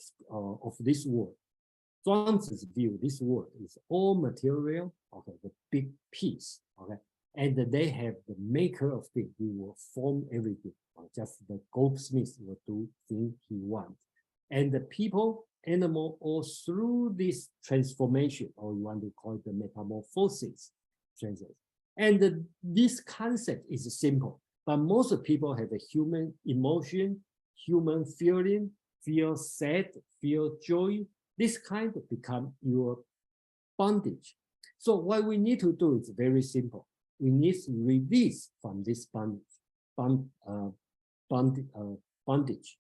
this world. Zhuangzi's view, this world is all material, okay, the big piece, okay, and they have the maker of things, he will form everything, just the goldsmith will do things he wants. And the people, animal, all through this transformation, or you want to call it the metamorphosis, and this concept is simple, but most people have a human emotion, human feeling, feel sad, feel joy. This kind of become your bondage. So what we need to do is very simple. We need to release from this bondage,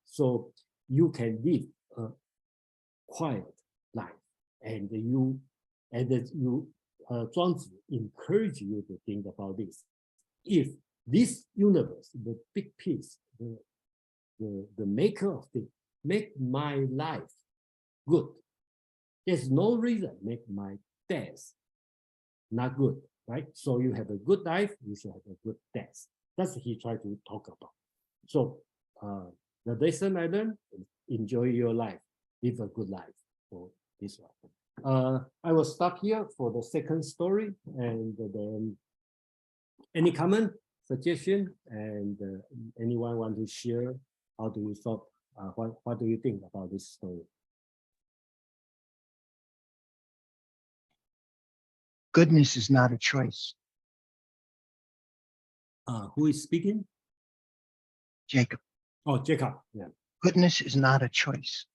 so you can live a quiet life. And Zhuangzi encourage you to think about this. If this universe, the big piece, the maker of things, make my life good, there's no reason make my death not good, right? So you have a good life, you should have a good death. That's what he tried to talk about. So the lesson I learned, enjoy your life, live a good life for this one. I will stop here for the second story, and then any comment, suggestion, and anyone want to share? How do you thought? What do you think about this story? Goodness is not a choice. Who is speaking? Jacob. Oh, Jacob. Yeah. Goodness is not a choice.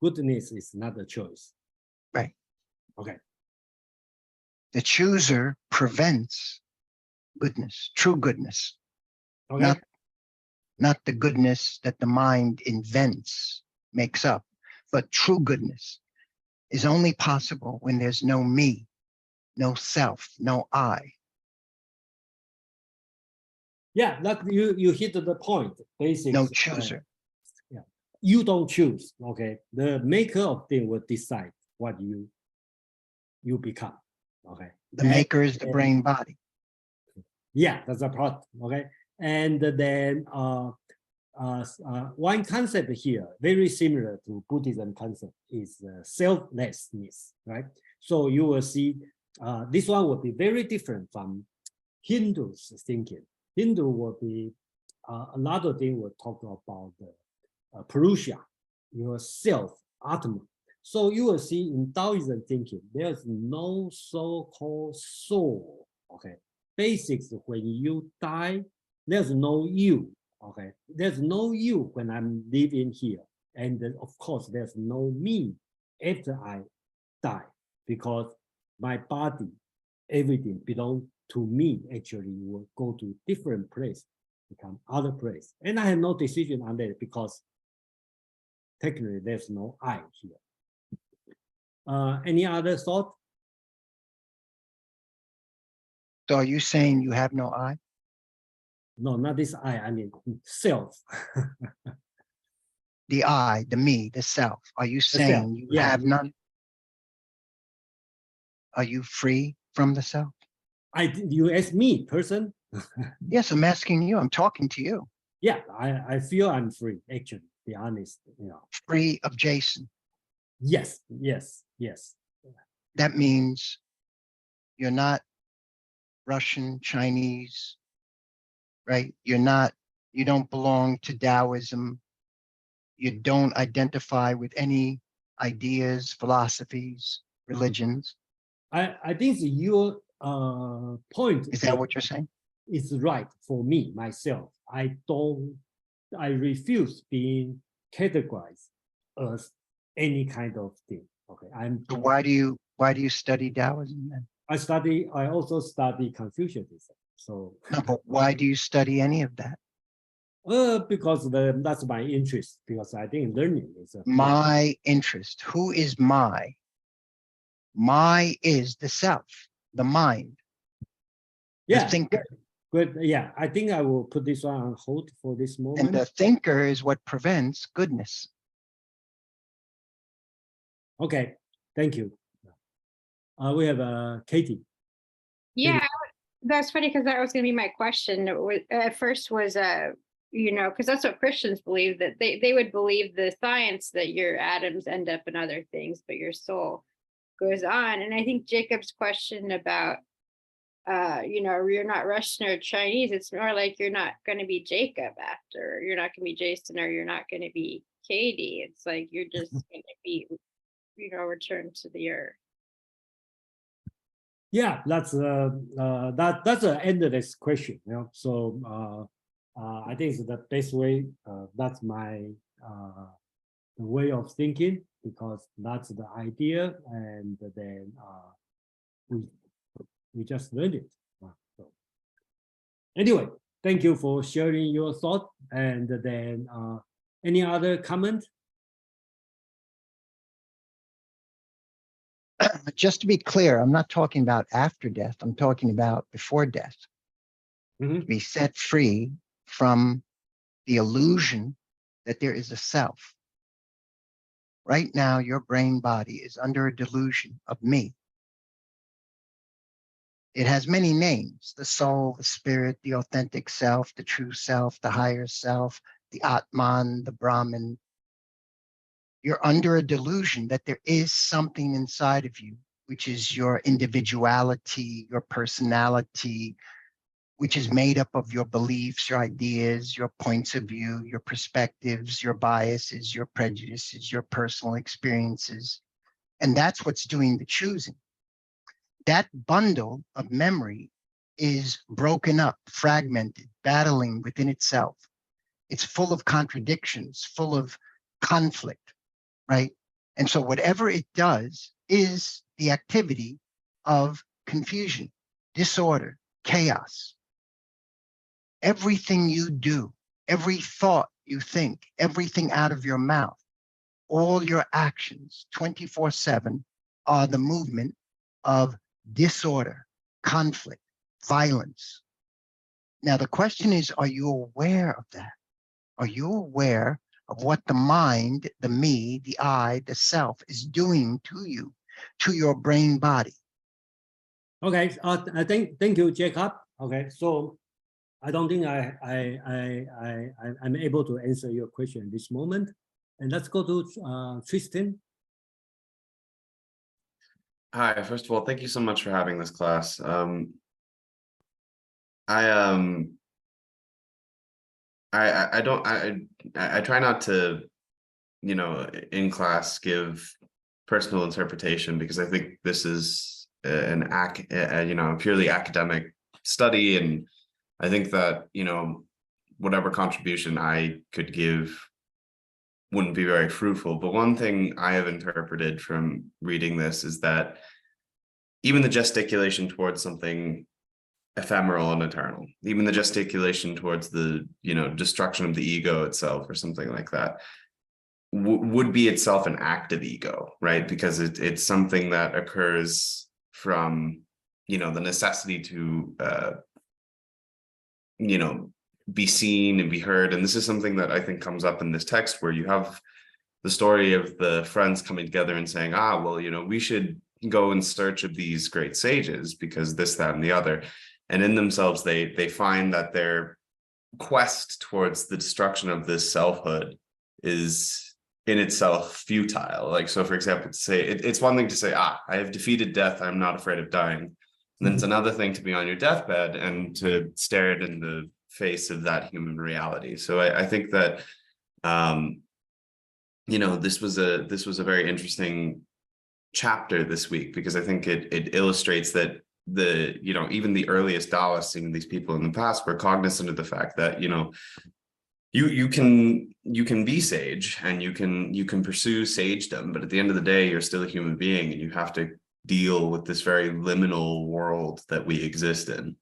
Goodness is not a choice. Right. Okay. The chooser prevents goodness, true goodness. Okay. Not the goodness that the mind invents, makes up, but true goodness is only possible when there's no me, no self, no I. Yeah, that you hit the point. Basically, No chooser. Yeah, you don't choose. Okay, the maker of thing will decide what you become. Okay, The maker is the brain body. Yeah, that's a part. Okay, and then one concept here, very similar to Buddhism concept, is selflessness, right? So you will see this one will be very different from Hindu's thinking. Hindu will be a lot of things will talk about the Purusha, yourself, Atma. So you will see in Taoism thinking, there's no so-called soul. Okay, basics, when you die, there's no you. Okay, there's no you when I'm living here, and then of course there's no me after I die, because my body, everything belongs to me. Actually, will go to different place, become other place, and I have no decision on that because technically there's no I here. Any other thought? So are you saying you have no I? No, not this I mean self. The I, the me, the self. Are you self, saying you yeah. have none? Are you free from the self? You ask me, person? Yes, I'm asking you. I'm talking to you. Yeah, I feel I'm free, actually, to be honest. Free of Jason. Yes, yes, yes. That means you're not Russian, Chinese, right? You don't belong to Taoism. You don't identify with any ideas, philosophies, religions. I think point Is that what you're saying? is right for me, myself. I refuse being categorized as any kind of thing. Okay, So why do you study Taoism then? I also study Confucianism. So No, but why do you study any of that? because that's my interest, because I think learning is My interest. Who is my? My is the self, the mind, the yeah, thinker. good. Yeah, I think I will put this one on hold for this And moment. the thinker is what prevents goodness. Okay, thank you. We have Katie. Yeah, that's funny because that was going to be my question. At first was, because that's what Christians believe, that they would believe the science that your atoms end up in other things, but your soul goes on. And I think Jacob's question about, you're not Russian or Chinese. It's more like you're not going to be Jacob after, you're not going to be Jason, or you're not going to be Katie. It's like you're just going to be, returned to the earth. Yeah, that's that's an endless question. So I think it's the best way. That's my the way of thinking, because that's the idea, and then we just learned it. So anyway, thank you for sharing your thought. And then any other comment? Just to be clear, I'm not talking about after death. I'm talking about before death. Mhm. To be set free from the illusion that there is a self. Right now, your brain body is under a delusion of me. It has many names: the soul, the spirit, the authentic self, the true self, the higher self, the Atman, the Brahman. You're under a delusion that there is something inside of you, which is your individuality, your personality, which is made up of your beliefs, your ideas, your points of view, your perspectives, your biases, your prejudices, your personal experiences. And that's what's doing the choosing. That bundle of memory is broken up, fragmented, battling within itself. It's full of contradictions, full of conflict, right? And so whatever it does is the activity of confusion, disorder, chaos. Everything you do, every thought you think, everything out of your mouth, all your actions 24/7 are the movement of disorder, conflict, violence. Now, the question is, are you aware of that? Are you aware of what the mind, the me, the I, the self is doing to you, to your brain body? Okay, thank you, Jacob. Okay, so I don't think I'm able to answer your question at this moment. And let's go to Tristan. Hi, first of all, thank you so much for having this class. I try not to, in class give personal interpretation, because I think this is a purely academic study, and I think that whatever contribution I could give wouldn't be very fruitful. But one thing I have interpreted from reading this is that even the gesticulation towards something ephemeral and eternal, even the gesticulation towards the destruction of the ego itself or something like that, would be itself an act of ego, right? Because it's something that occurs from the necessity to be seen and be heard. And this is something that I think comes up in this text, where you have the story of the friends coming together and saying, we should go in search of these great sages because this, that, and the other. And in themselves, they find that their quest towards the destruction of this selfhood is in itself futile. Like, so for example, to say, it's one thing to say, I have defeated death, I'm not afraid of dying. And then it's another thing to be on your deathbed and to stare it in the face of that human reality. So I think that this was a very interesting chapter this week, because I think it illustrates that even the earliest Taoists, even these people in the past, were cognizant of the fact that, you can be sage and you can pursue sagedom, but at the end of the day, you're still a human being and you have to deal with this very liminal world that we exist in.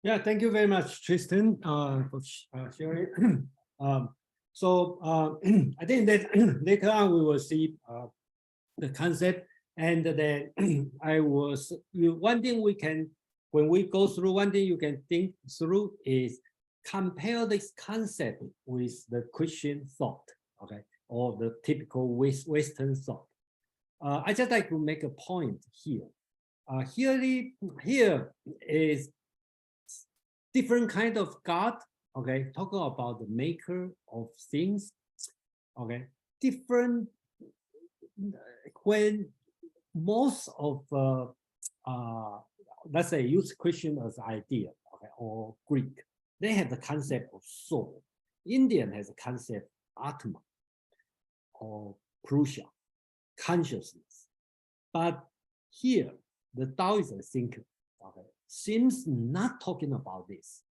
Yeah, thank you very much, Tristan, for sharing. I think that later on we will see the concept, and then one thing we can, when we go through, one thing you can think through is compare this concept with the Christian thought, okay, or the typical Western thought. I just like to make a point here. Here is different kind of God, okay, talking about the maker of things, okay, different, when most of, let's say, use Christian as idea, okay, or Greek, they have the concept of soul. Indian has a concept Atma, or Purusha, consciousness. But here, the Taoist thinker, okay, seems not talking about this.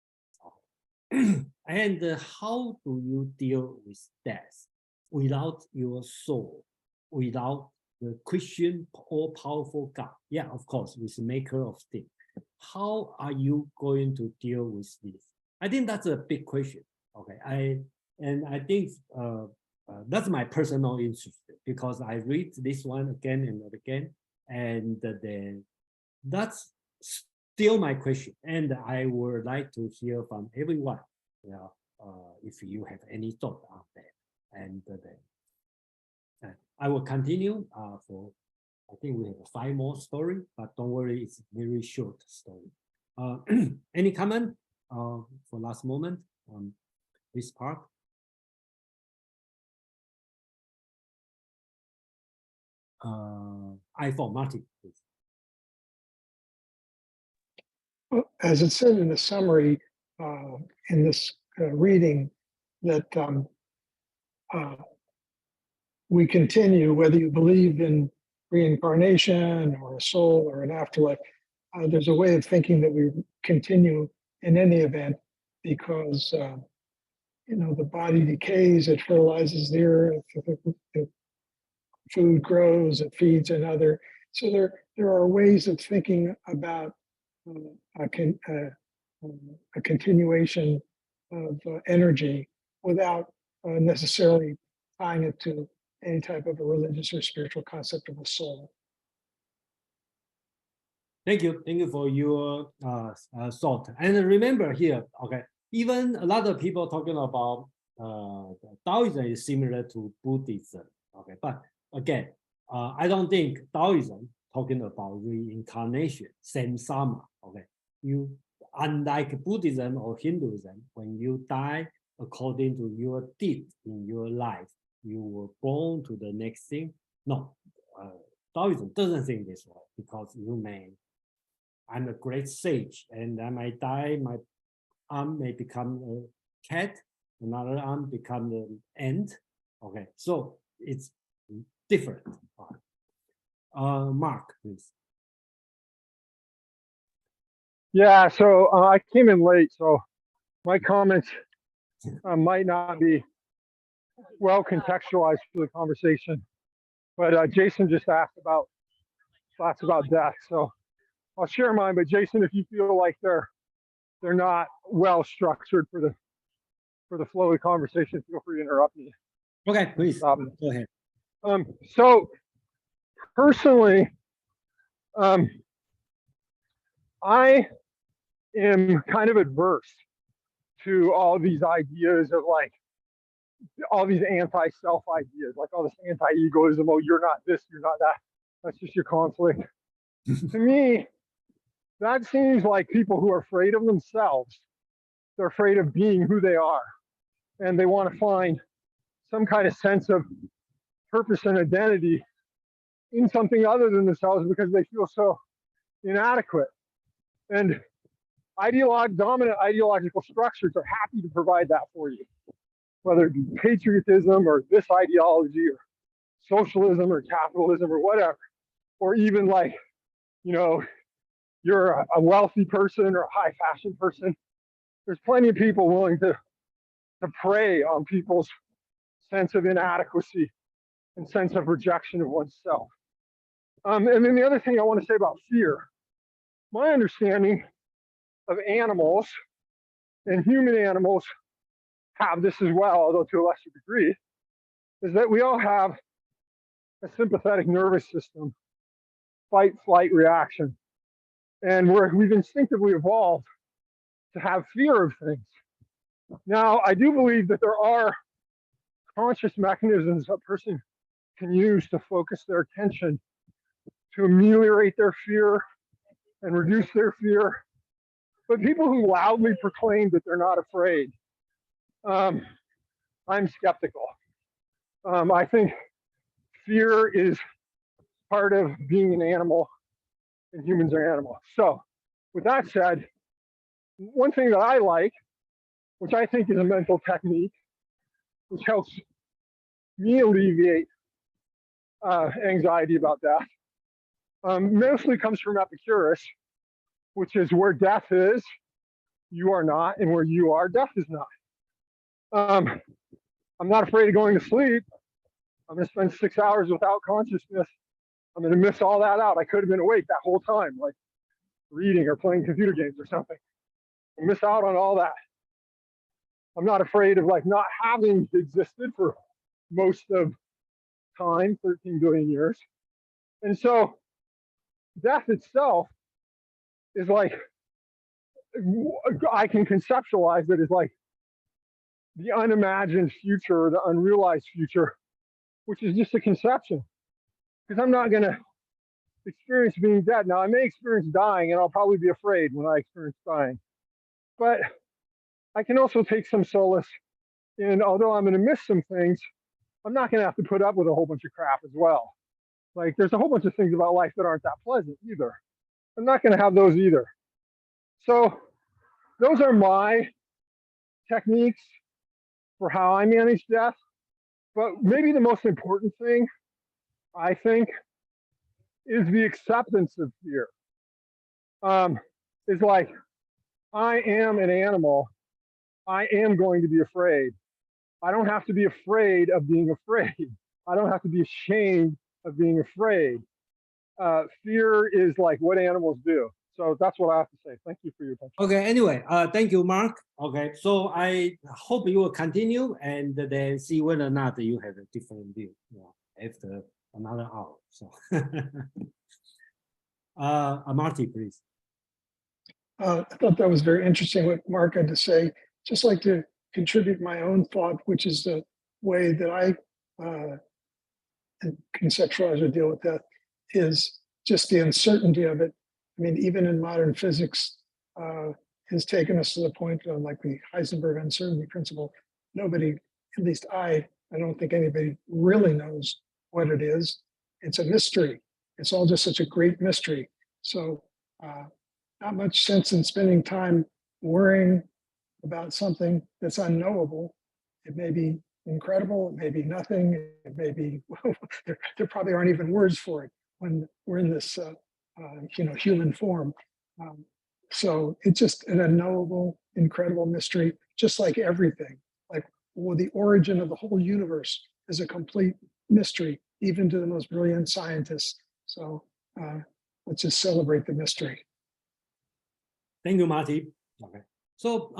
Okay. And how do you deal with death without your soul, without the Christian all-powerful God? Yeah, of course, with the maker of things. How are you going to deal with this? I think that's a big question. Okay, I think that's my personal interest, because I read this one again and again, and then that's still my question, and I would like to hear from everyone, if you have any thought on that. And then I will continue for, I think we have 5 more stories, but don't worry, it's very short story. Any comment for last moment on this part? iPhone, Martin, please. Well, as it said in the summary in this reading, that we continue, whether you believe in reincarnation or a soul or an afterlife, there's a way of thinking that we continue in any event, because the body decays, it fertilizes the earth, the food grows, it feeds another. So there are ways of thinking about a continuation of energy without necessarily tying it to any type of a religious or spiritual concept of a soul. Thank you for your thought. And remember here, okay, even a lot of people talking about Taoism is similar to Buddhism, okay, but again, I don't think Taoism talking about reincarnation, samsara, okay. You, unlike Buddhism or Hinduism, when you die according to your deed in your life, you were born to the next thing. No, Taoism doesn't think this way, because I'm a great sage, and I might die, my arm may become a cat, another arm become an ant. Okay, so it's different. Mark, please. Yeah, so I came in late, so my comments might not be well contextualized for the conversation. But Jason just asked about thoughts about death, so I'll share mine. But Jason, if you feel like they're not well structured for the flow of the conversation, feel free to interrupt me. Okay, please go ahead. So personally, I am kind of adverse to all these ideas of like all these anti-self ideas, like all this anti-egoism. Oh, you're not this, you're not that. That's just your conflict. To me, that seems like people who are afraid of themselves. They're afraid of being who they are, and they want to find some kind of sense of purpose and identity in something other than themselves because they feel so inadequate. And dominant ideological structures are happy to provide that for you, whether it be patriotism or this ideology or socialism or capitalism or whatever, or even like you know, you're a wealthy person or a high fashion person. There's plenty of people willing to prey on people's sense of inadequacy and sense of rejection of oneself. And then the other thing I want to say about fear, my understanding of animals, and human animals have this as well, although to a lesser degree, is that we all have a sympathetic nervous system, fight, flight reaction. And we've instinctively evolved to have fear of things. Now, I do believe that there are conscious mechanisms a person can use to focus their attention to ameliorate their fear and reduce their fear. But people who loudly proclaim that they're not afraid, I'm skeptical. I think fear is part of being an animal, and humans are animals. So with that said, one thing that I like, which I think is a mental technique, which helps me alleviate anxiety about death, mostly comes from Epicurus, which is where death is, you are not, and where you are, death is not. I'm not afraid of going to sleep. I'm going to spend 6 hours without consciousness. I'm going to miss all that out. I could have been awake that whole time, like reading or playing computer games or something. I miss out on all that. I'm not afraid of like not having existed for most of time, 13 billion years. And so death itself is like, I can conceptualize it as like the unimagined future, or the unrealized future, which is just a conception. Because I'm not going to experience being dead. Now, I may experience dying, and I'll probably be afraid when I experience dying. But I can also take some solace in, although I'm going to miss some things, I'm not going to have to put up with a whole bunch of crap as well. Like, there's a whole bunch of things about life that aren't that pleasant either. I'm not going to have those either. So those are my techniques for how I manage death. But maybe the most important thing, I think, is the acceptance of fear. It's like, I am an animal. I am going to be afraid. I don't have to be afraid of being afraid. I don't have to be ashamed of being afraid. Fear is like what animals do. So that's what I have to say. Thank you for your attention. Okay, anyway, thank you, Mark. Okay, so I hope you will continue and then see whether or not you have a different view, you know, after another hour. So, Marty, please. I thought that was very interesting what Mark had to say. Just like to contribute my own thought, which is the way that I conceptualize or deal with death, is just the uncertainty of it. I mean, even in modern physics, has taken us to the point of like the Heisenberg uncertainty principle. Nobody, at least I don't think anybody really knows what it is. It's a mystery. It's all just such a great mystery. So not much sense in spending time worrying about something that's unknowable. It may be incredible, it may be nothing, it may be, there probably aren't even words for it when we're in this human form. So it's just an unknowable, incredible mystery, just like everything. Like, well, the origin of the whole universe is a complete mystery, even to the most brilliant scientists. So let's just celebrate the mystery. Thank you, Marty. Okay. So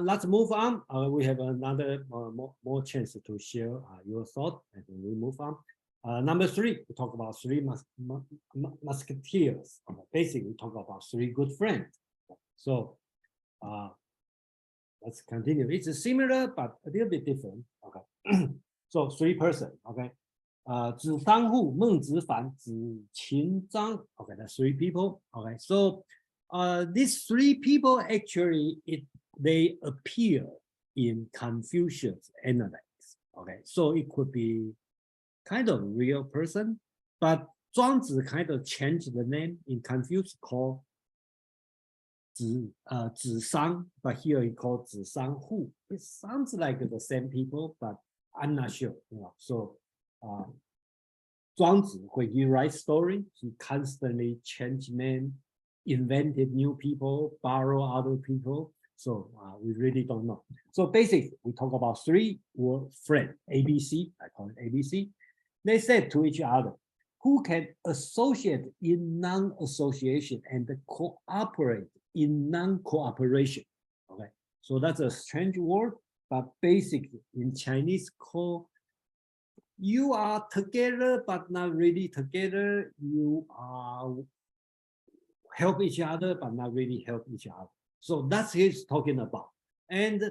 let's move on. We have another more chance to share your thought, and then we move on. Number 3, we talk about 3 musketeers. Okay. Basically, we talk about 3 good friends. So let's continue. It's similar, but a little bit different. Okay. So 3 persons. Okay. Zhi Sanhu, Meng Zifan, Zhi Qin Zhang. Okay, that's 3 people. Okay. So these 3 people actually they appear in Confucius Analects. Okay, so it could be kind of real person, but Zhuangzi kind of changed the name in Confucius called Zhi Sang, but here he called Zhi Sanhu. It sounds like the same people, but I'm not sure. You know, so Zhuangzi, when he writes story, he constantly changed name, invented new people, borrow other people. So we really don't know. So basically, we talk about three word friend, ABC, I call it ABC. They said to each other, who can associate in non-association and cooperate in non-cooperation. Okay, so that's a strange word, but basically in Chinese called you are together but not really together. You are help each other but not really help each other. So that's what he's talking about. And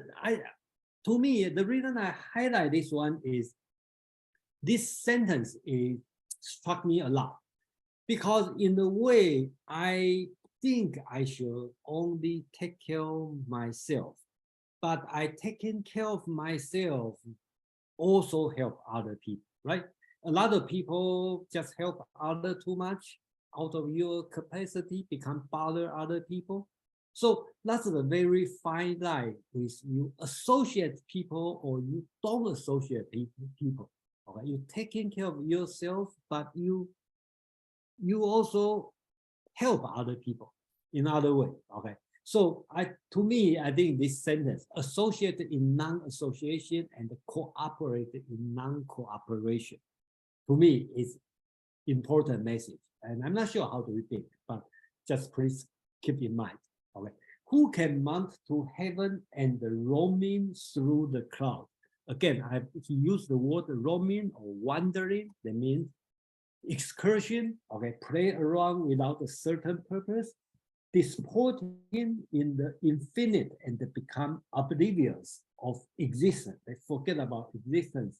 to me, the reason I highlight this one is this sentence struck me a lot, because in a way, I think I should only take care of myself, but I taking care of myself also help other people, right? A lot of people just help other too much out of your capacity, become bother other people. So that's a very fine line with you associate people or you don't associate people. Okay, you're taking care of yourself, but you also help other people in other way. Okay, so to me, I think this sentence, associated in non-association and cooperate in non-cooperation, to me is important message. And I'm not sure how to repeat, but just please keep in mind. Okay, who can mount to heaven and roaming through the cloud? Again, he used the word roaming or wandering. That means excursion. Okay, play around without a certain purpose, disporting in the infinite and become oblivious of existence. They forget about existence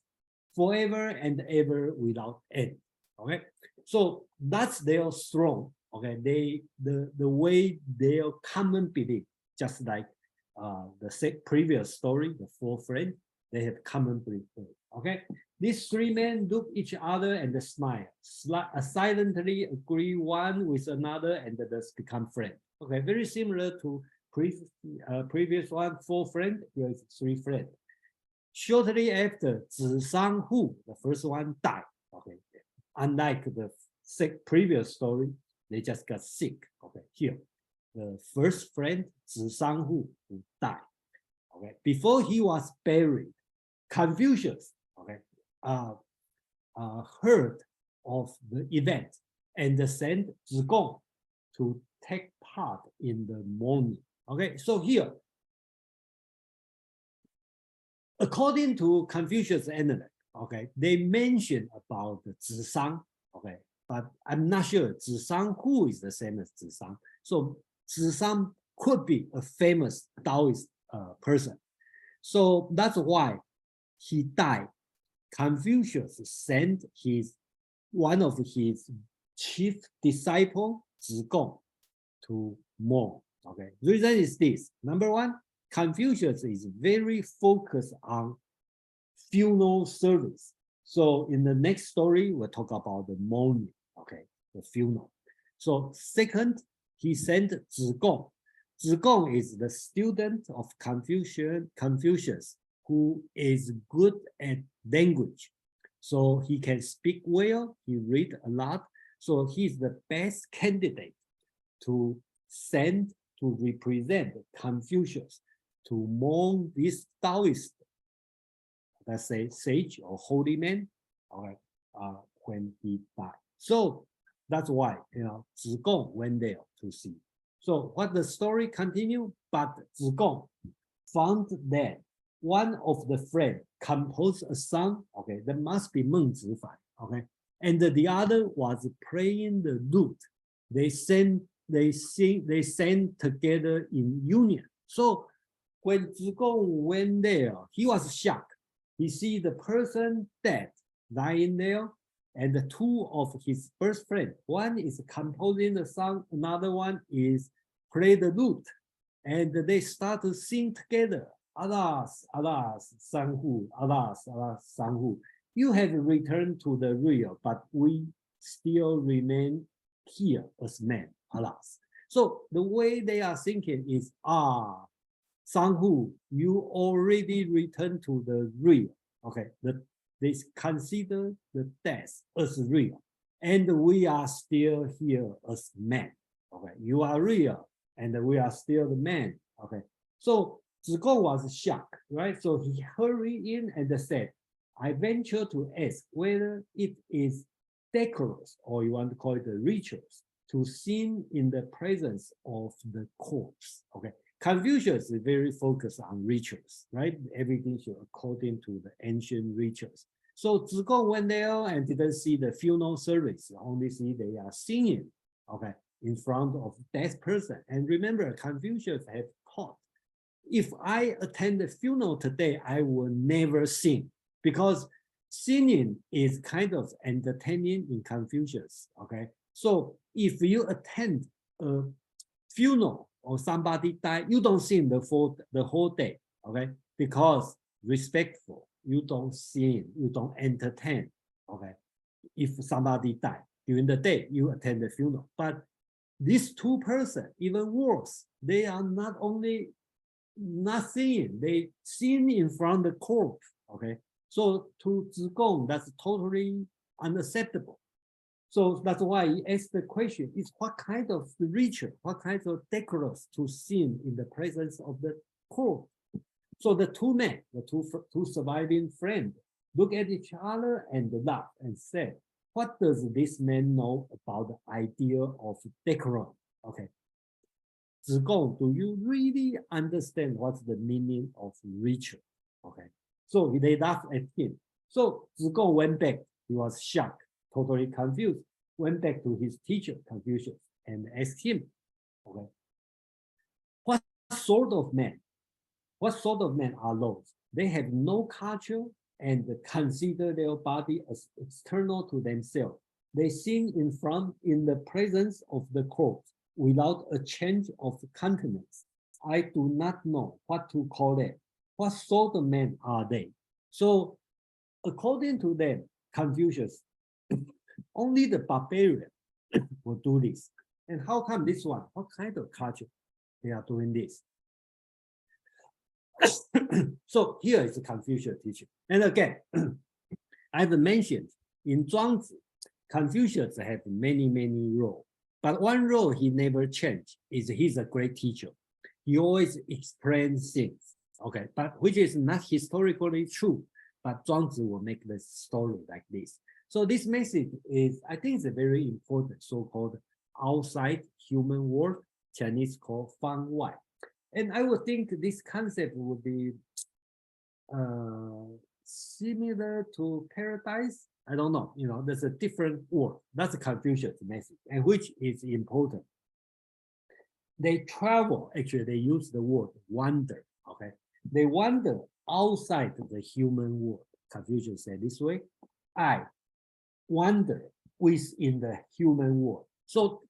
forever and ever without end. Okay, so that's their strong. Okay, the way their common belief, just like the previous story, the four friends, they have common belief. Okay, these three men look each other and smile, silently agree one with another, and thus become friends. Okay, very similar to previous one, four friends. Here is three friends. Shortly after, Zhuang Zi, the first one, died. Okay, unlike the previous story, they just got sick. Okay, here, the first friend, Zhuang Zi, who died. Okay, before he was buried, Confucius, okay, heard of the event and sent Zhigong to take part in the mourning. Okay, so here, according to Confucius analect, okay, they mention about the Zhisang, okay, but I'm not sure Zhisang who is the same as Zhisang. So Zhisang could be a famous Taoist person. So that's why he died. Confucius sent one of his chief disciple, Zhigong, to mourn. Okay, reason is this. Number one, Confucius is very focused on funeral service. So in the next story, we'll talk about the mourning, okay, the funeral. So second, he sent Zhigong. Zhigong is the student of Confucius, who is good at language. So he can speak well, he read a lot. So he's the best candidate to send to represent Confucius to mourn this Taoist, let's say sage or holy man, okay, when he died. So that's why, Zhigong went there to see. So what the story continue, but Zhigong found that one of the friends composed a song, okay, that must be Meng Zifan, okay, and the other was playing the lute. They sang together in union. So when Zhigong went there, he was shocked. He see the person dead, lying there, and the two of his first friend, one is composing the song, another one is play the lute, and they start to sing together. Alas, alas, Sanghu, alas, alas, Sanghu. You have returned to the real, but we still remain here as men, alas. So the way they are thinking is, Sanghu, you already returned to the real. Okay, they consider the death as real. And we are still here as men. Okay, you are real, and we are still the men. Okay, so Zhuang was shocked, right? So he hurried in and said, I venture to ask whether it is decorous, or you want to call it the rituals, to sin in the presence of the corpse. Okay, Confucius is very focused on rituals, right? Everything should according to the ancient rituals. So Zhuang went there and didn't see the funeral service, only see they are singing, okay, in front of dead person. And remember, Confucius have taught, if I attend the funeral today, I will never sing, because singing is kind of entertaining in Confucius, okay? So if you attend a funeral or somebody died, you don't sing the whole day, okay? Because respectful, you don't sing, you don't entertain, okay? If somebody died during the day, you attend the funeral. But these two persons, even worse, they are not only not singing, they sing in front of the corpse, okay? So to Zhuang, that's totally unacceptable. So that's why he asked the question, is what kind of ritual, what kind of decorous to sing in the presence of the corpse? So the two men, the two surviving friends, look at each other and laugh and said, what does this man know about the idea of decorum? Okay. Zhuang, do you really understand what's the meaning of ritual? Okay. So they laughed at him. So Zhuang went back. He was shocked, totally confused, went back to his teacher, Confucius, and asked him, okay, what sort of men? What sort of men are those? They have no culture and consider their body as external to themselves. They sing in the presence of the corpse without a change of countenance. I do not know what to call them. What sort of men are they? So according to them, Confucius, only the barbarian will do this. And how come this one? What kind of culture they are doing this? So here is the Confucius teaching. And again, I've mentioned in Zhuangzi, Confucius have many roles. But one role he never changed is he's a great teacher. He always explains things, okay, but which is not historically true. But Zhuangzi will make the story like this. So this message is, I think, it's a very important so-called outside human world, Chinese called Fung Wai. And I would think this concept would be similar to paradise. I don't know, there's a different word. That's a Confucius message, and which is important. They travel, actually, they use the word wander, okay? They wander outside the human world. Confucius said this way, I wander within the human world. So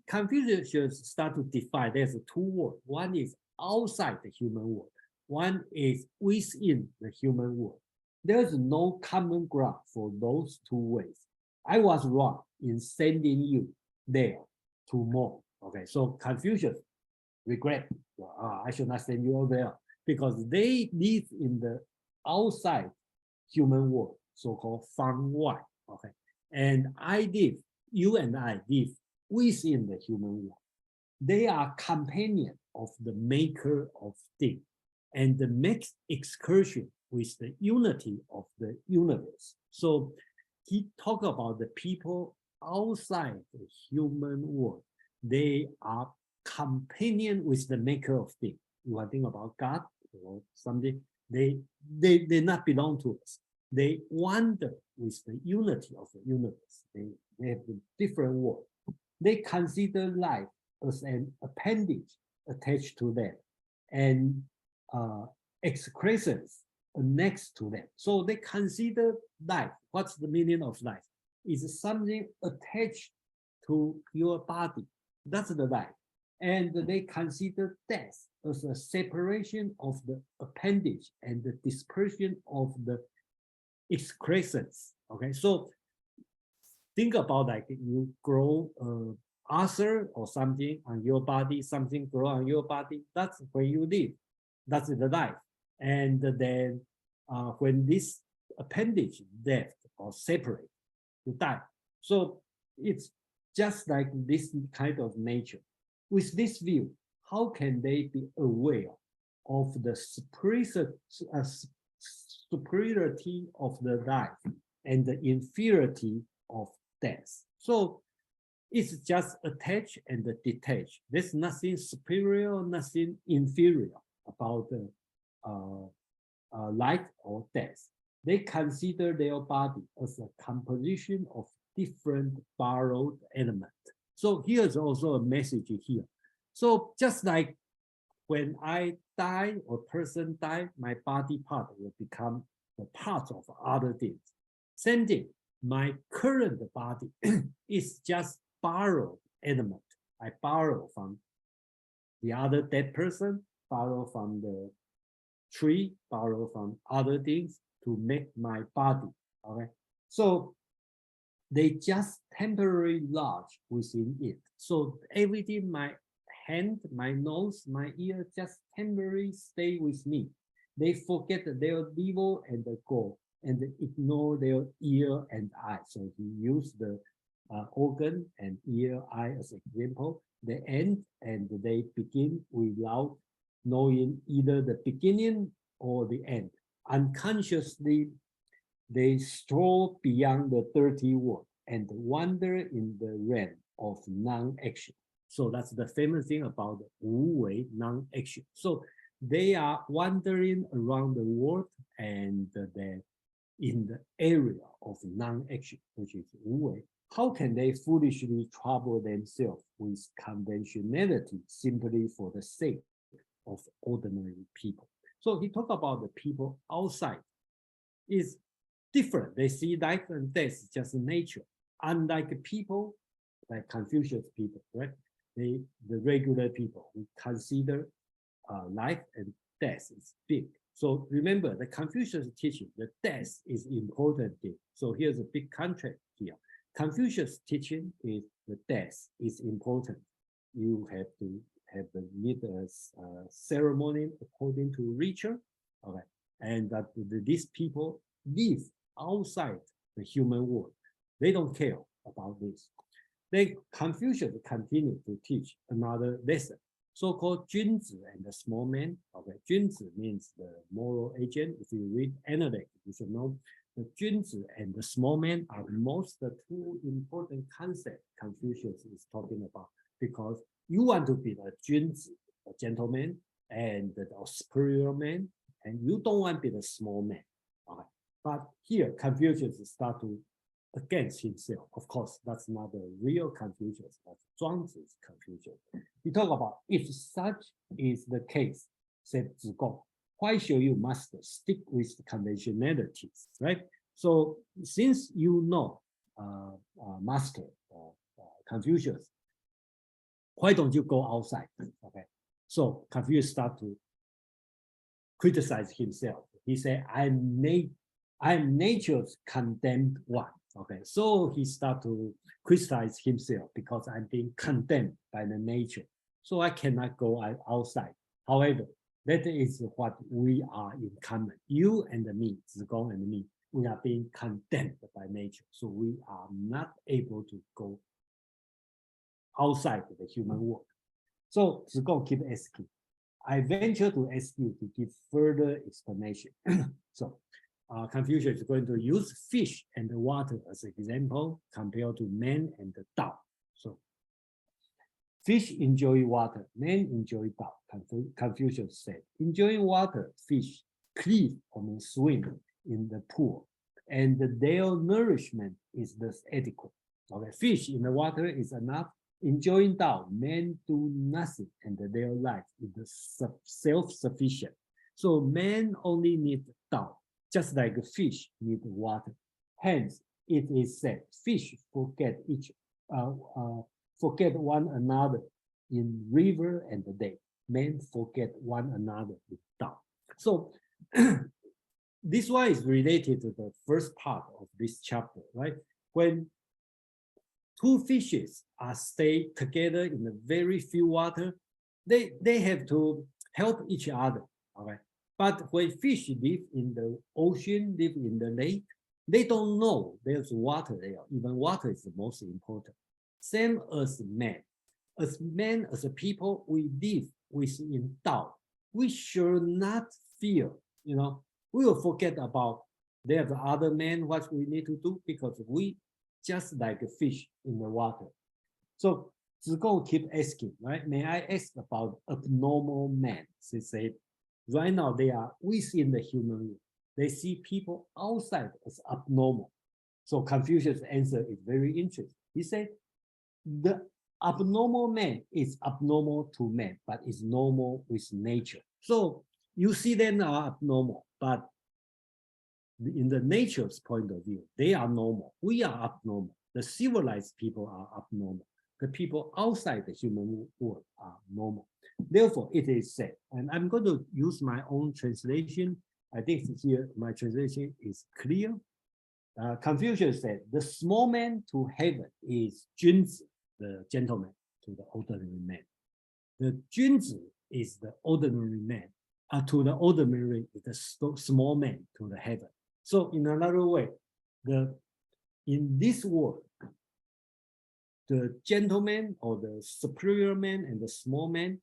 Confucius start to define, there's two words. One is outside the human world. One is within the human world. There's no common ground for those two ways. I was wrong in sending you there to mourn. Okay, so Confucius regret, I should not send you over there, because they live in the outside human world, so-called Fang Wai. Okay, and you and I live within the human world. They are companion of the maker of things, and the next excursion with the unity of the universe. So he talked about the people outside the human world. They are companion with the maker of things. You want to think about God or something, they not belong to us. They wander with the unity of the universe. They have a different world. They consider life as an appendage attached to them, and excrescence next to them. So they consider life. What's the meaning of life? It's something attached to your body. That's the life. And they consider death as a separation of the appendage and the dispersion of the excrescence. Okay, so think about like you grow ulcer or something on your body, something grow on your body. That's where you live. That's the life. And then when this appendage left or separate to die. So it's just like this kind of nature. With this view, how can they be aware of the superiority of the life and the inferiority of death? So it's just attached and detached. There's nothing superior, nothing inferior about the life or death. They consider their body as a composition of different borrowed elements. So here's also a message here. So just like when I die or person die, my body part will become the part of other things. Same thing, my current body is just borrowed element. I borrow from the other dead person, borrow from the tree, borrow from other things to make my body. Okay, so they just temporarily lodge within it. So everything, my hand, my nose, my ear, just temporarily stay with me. They forget their level and the goal and ignore their ear and eye. So he used the organ and ear, eye as example. They end and they begin without knowing either the beginning or the end. Unconsciously, they stroll beyond the dirty world and wander in the realm of non-action. So that's the famous thing about Wu Wei, non-action. So they are wandering around the world and they're in the area of non-action, which is Wu Wei. How can they foolishly trouble themselves with conventionality simply for the sake of ordinary people? So he talked about the people outside is different. They see life and death is just nature. Unlike people, like Confucius people, right? The regular people, we consider life and death is big. So remember, the Confucius teaching, the death is important thing. So here's a big contrast here. Confucius teaching is the death is important. You have to have the ceremony according to ritual, okay, and that these people live outside the human world. They don't care about this. Then Confucius continued to teach another lesson, so-called Zhuangzi and the small man. Okay, Zhuangzi means the moral agent. If you read analect, you should know the Zhuangzi and the small man are the two important concepts Confucius is talking about, because you want to be the Zhuangzi, a gentleman, and the superior man, and you don't want to be the small man. Okay. But here, Confucius start to against himself. Of course, that's not the real Confucius, that's Zhuangzi's Confucius. He talk about, if such is the case, said Zigong, why should you must stick with the conventionalities, right? So since you know, master Confucius, why don't you go outside? Okay, so Confucius start to criticize himself. He said, I'm nature's condemned one. Okay, so he start to criticize himself because I'm being condemned by the nature. So I cannot go outside. However, that is what we are in common. You and me, Zigong and me, we are being condemned by nature. So we are not able to go outside the human world. So Zigong keep asking. I venture to ask you to give further explanation. So Confucius is going to use fish and the water as an example compared to man and the Tao. So fish enjoy water, man enjoy Tao. Confucius said, enjoying water, fish cleave or swim in the pool, and their nourishment is thus adequate. Okay, fish in the water is enough. Enjoying Tao, men do nothing, and their life is self-sufficient. So men only need Tao, just like a fish need water. Hence, it is said, fish forget one another in river and the day. Men forget one another in Tao. So this one is related to the first part of this chapter, right? When two fishes are stay together in a very few water, they have to help each other, okay? But when fish live in the ocean, live in the lake, they don't know there's water there. Even water is the most important. Same as men. As men, as a people, we live within Tao. We should not fear, we will forget about there's other men, what we need to do, because we just like a fish in the water. So Zhigong keep asking, right? May I ask about abnormal men? She said, right now they are within the human world. They see people outside as abnormal. So Confucius' answer is very interesting. He said, the abnormal man is abnormal to men, but is normal with nature. So you see them are abnormal, but in the nature's point of view, they are normal. We are abnormal. The civilized people are abnormal. The people outside the human world are normal. Therefore, it is said, and I'm going to use my own translation. I think here my translation is clear. Confucius said, the small man to heaven is Zhuangzi, the gentleman, to the ordinary man. The Zhuangzi is the ordinary man. To the ordinary is the small man to the heaven. So in another way, in this world, the gentleman or the superior man and the small man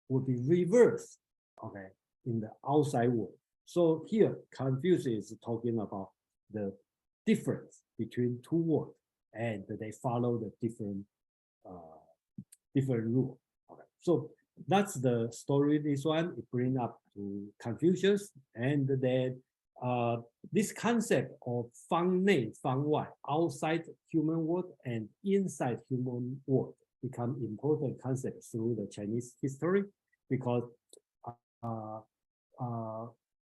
would be reversed, okay, in the outside world. So here, Confucius is talking about the difference between two worlds, and they follow the different rule. Okay, so that's the story. This one it brings up to Confucius, and then this concept of Fang Nei, Fang Wai, outside human world and inside human world, become important concept through the Chinese history, because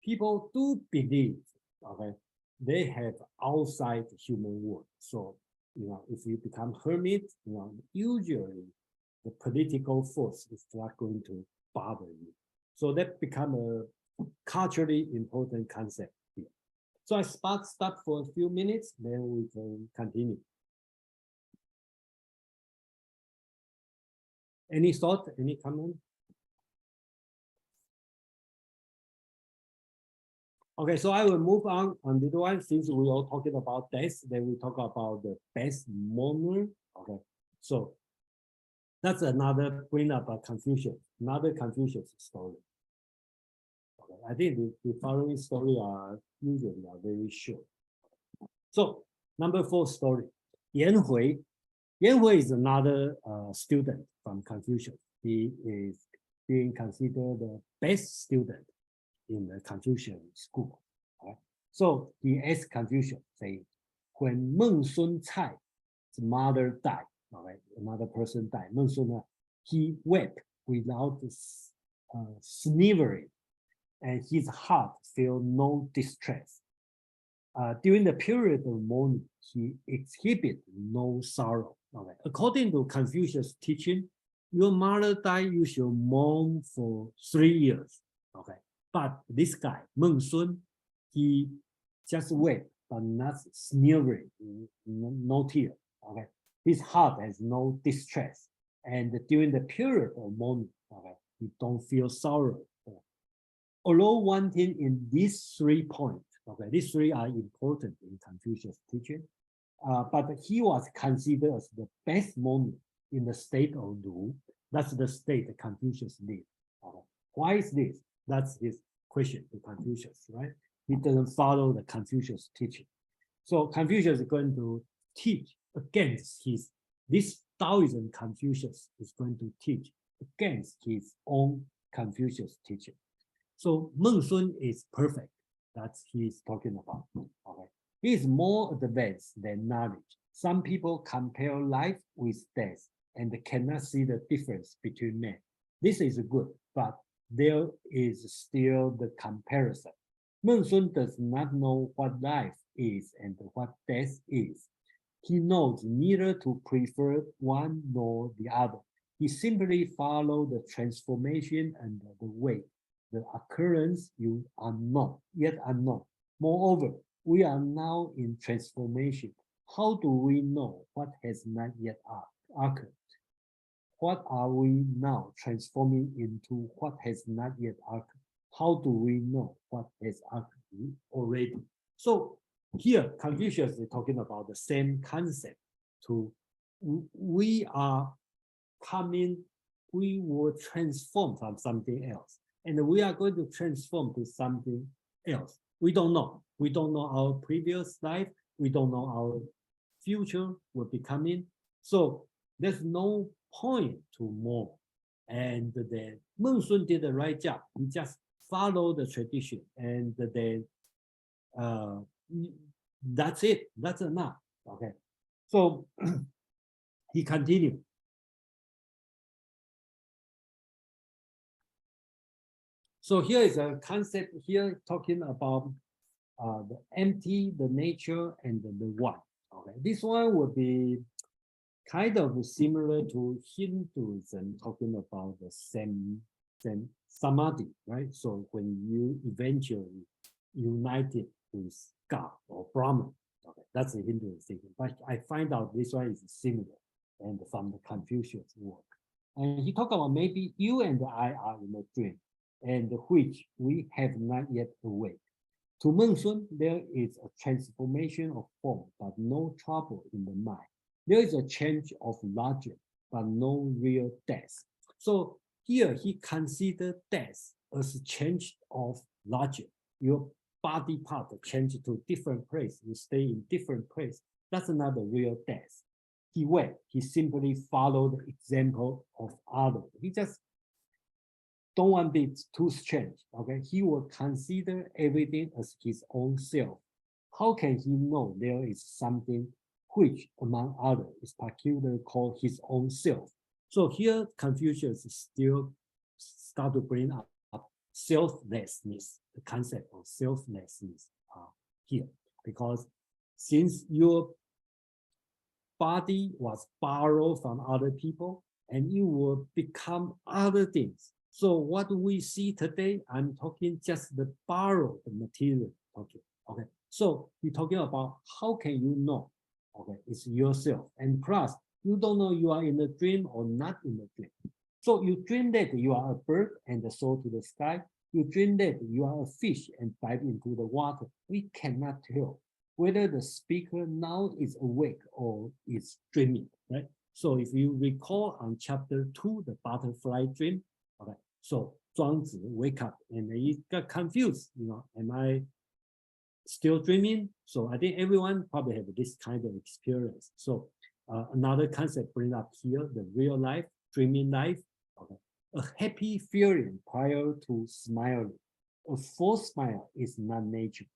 people do believe, okay, they have outside human world. So, if you become hermit, usually the political force is not going to bother you. So that become a culturally important concept here. So I stop for a few minutes, then we can continue. Any thought, any comment? Okay, so I will move on this one. Since we are talking about death, then we talk about the best mourner. Okay, so that's another bring up a Confucius, another Confucius story. Okay, I think the following story are usually very short. So number 4 story, Yan Hui. Yan Hui is another student from Confucius. He is being considered the best student in the Confucian school. Right? So he asked Confucius, say, when Meng Sun Cai's mother died, okay, another person died, Meng Sun, he wept without sneering, and his heart felt no distress. During the period of mourning, he exhibited no sorrow. Okay. According to Confucius' teaching, your mother died, you should mourn for 3 years. Okay. But this guy, Meng Sun, he just wept, but not sneering, no tear. Okay, his heart has no distress, and during the period of mourning, okay, he don't feel sorrow. Okay. Although one thing in these 3 points, okay, these 3 are important in Confucius' teaching, but he was considered as the best mourner in the state of Lu. That's the state that Confucius lived. Okay. Why is this? That's his question to Confucius, right? He doesn't follow the Confucius teaching. So Confucius is going to teach against this Taoism Confucius is going to teach against his own Confucius teaching. So Meng Sun is perfect. That's he's talking about. Okay. He is more advanced than knowledge. Some people compare life with death and cannot see the difference between men. This is good, but there is still the comparison. Meng Sun does not know what life is and what death is. He knows neither to prefer one nor the other. He simply follows the transformation and the way. The occurrence you are not, yet unknown. Moreover, we are now in transformation. How do we know what has not yet occurred? What are we now transforming into what has not yet occurred? how do we know what has happened already? So here, Confucius is talking about the same concept. We are coming, we will transform from something else, and we are going to transform to something else. We don't know. We don't know our previous life. We don't know our future will be coming. So there's no point to mourn. And then Meng Sun did the right job. He just followed the tradition, and then that's it. That's enough. Okay. So he continued. So here is a concept here talking about the empty, the nature, and the one. Okay, this one would be kind of similar to Hinduism, talking about the same samadhi, right? So when you eventually united with God or Brahman, okay, that's the Hindu thinking. But I find out this one is similar and from the Confucius work. And he talked about maybe you and I are in a dream, and which we have not yet awake. To Meng Sun, there is a transformation of form, but no trouble in the mind. There is a change of logic, but no real death. So here he considered death as a change of logic. Your body part change to different place, you stay in different place. That's not a real death. He simply followed the example of others. He just don't want it too strange. Okay, he will consider everything as his own self. How can he know there is something which, among others, is peculiar called his own self? So here, Confucius still start to bring up selflessness, the concept of selflessness here, because since your body was borrowed from other people, and you will become other things. So what we see today, I'm talking just the borrowed material. Okay. So we're talking about how can you know? Okay, it's yourself. And plus, you don't know you are in a dream or not in a dream. So you dream that you are a bird and soar to the sky. You dream that you are a fish and dive into the water. We cannot tell whether the speaker now is awake or is dreaming, right? So if you recall on chapter 2, the butterfly dream, okay, so Zhuang Zi wake up and he got confused, am I still dreaming? So I think everyone probably have this kind of experience. So another concept bring up here, the real life, dreaming life, okay. A happy feeling prior to smiling. A false smile is not nature.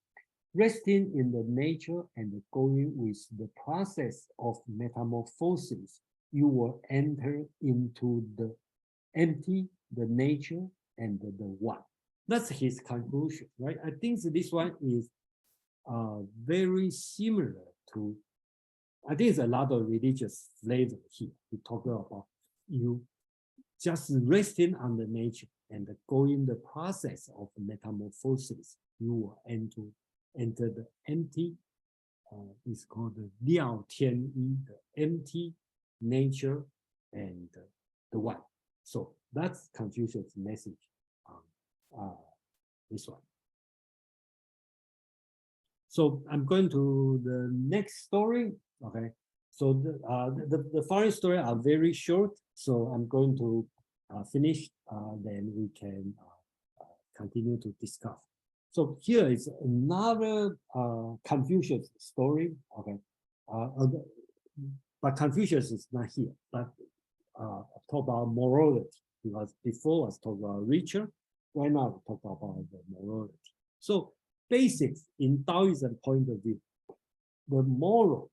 Resting in the nature and going with the process of metamorphosis, you will enter into the empty, the nature, and the one. That's his conclusion, right? I think this one is very similar to, I think it's a lot of religious flavor here. We talk about you just resting on the nature and going the process of metamorphosis, you will enter the empty, it's called the Liao Tian Yi, the empty nature and the one. So that's Confucius' message on this one. So I'm going to the next story. Okay. So the following story are very short. So I'm going to finish, then we can continue to discuss. So here is another Confucius story. Okay. But Confucius is not here, but talk about morality, because before I was talking about ritual, right now we talk about the morality. So basics in Taoism point of view, the moral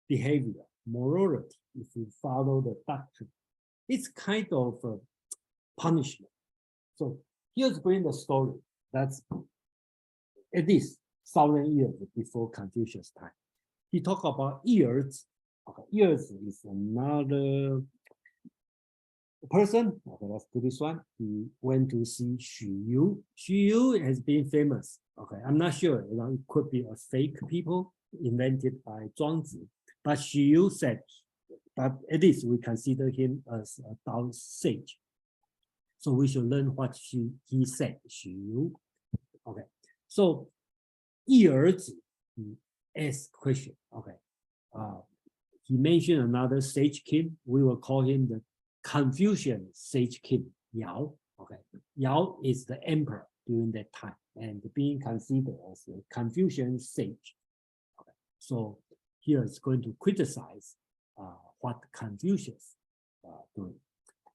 behavior, morality, if you follow the doctrine, it's kind of a punishment. So here's bring the story that's at least 1,000 years before Confucius' time. He talked about ears. Okay, ears is another person. Okay, let's do this one. He went to see Xu Yu. Xu Yu has been famous. Okay, I'm not sure. It could be a fake people invented by Zhuang Zi. But Xu Yu said, but at least we consider him as a Taoist sage. So we should learn what he said, Xu Yu. Okay. So, 一儿子 asked question. Okay. He mentioned another sage king. We will call him the Confucian sage king, Yao. Okay. Yao is the emperor during that time and being considered as a Confucian sage. Okay. So here it's going to criticize what Confucius doing.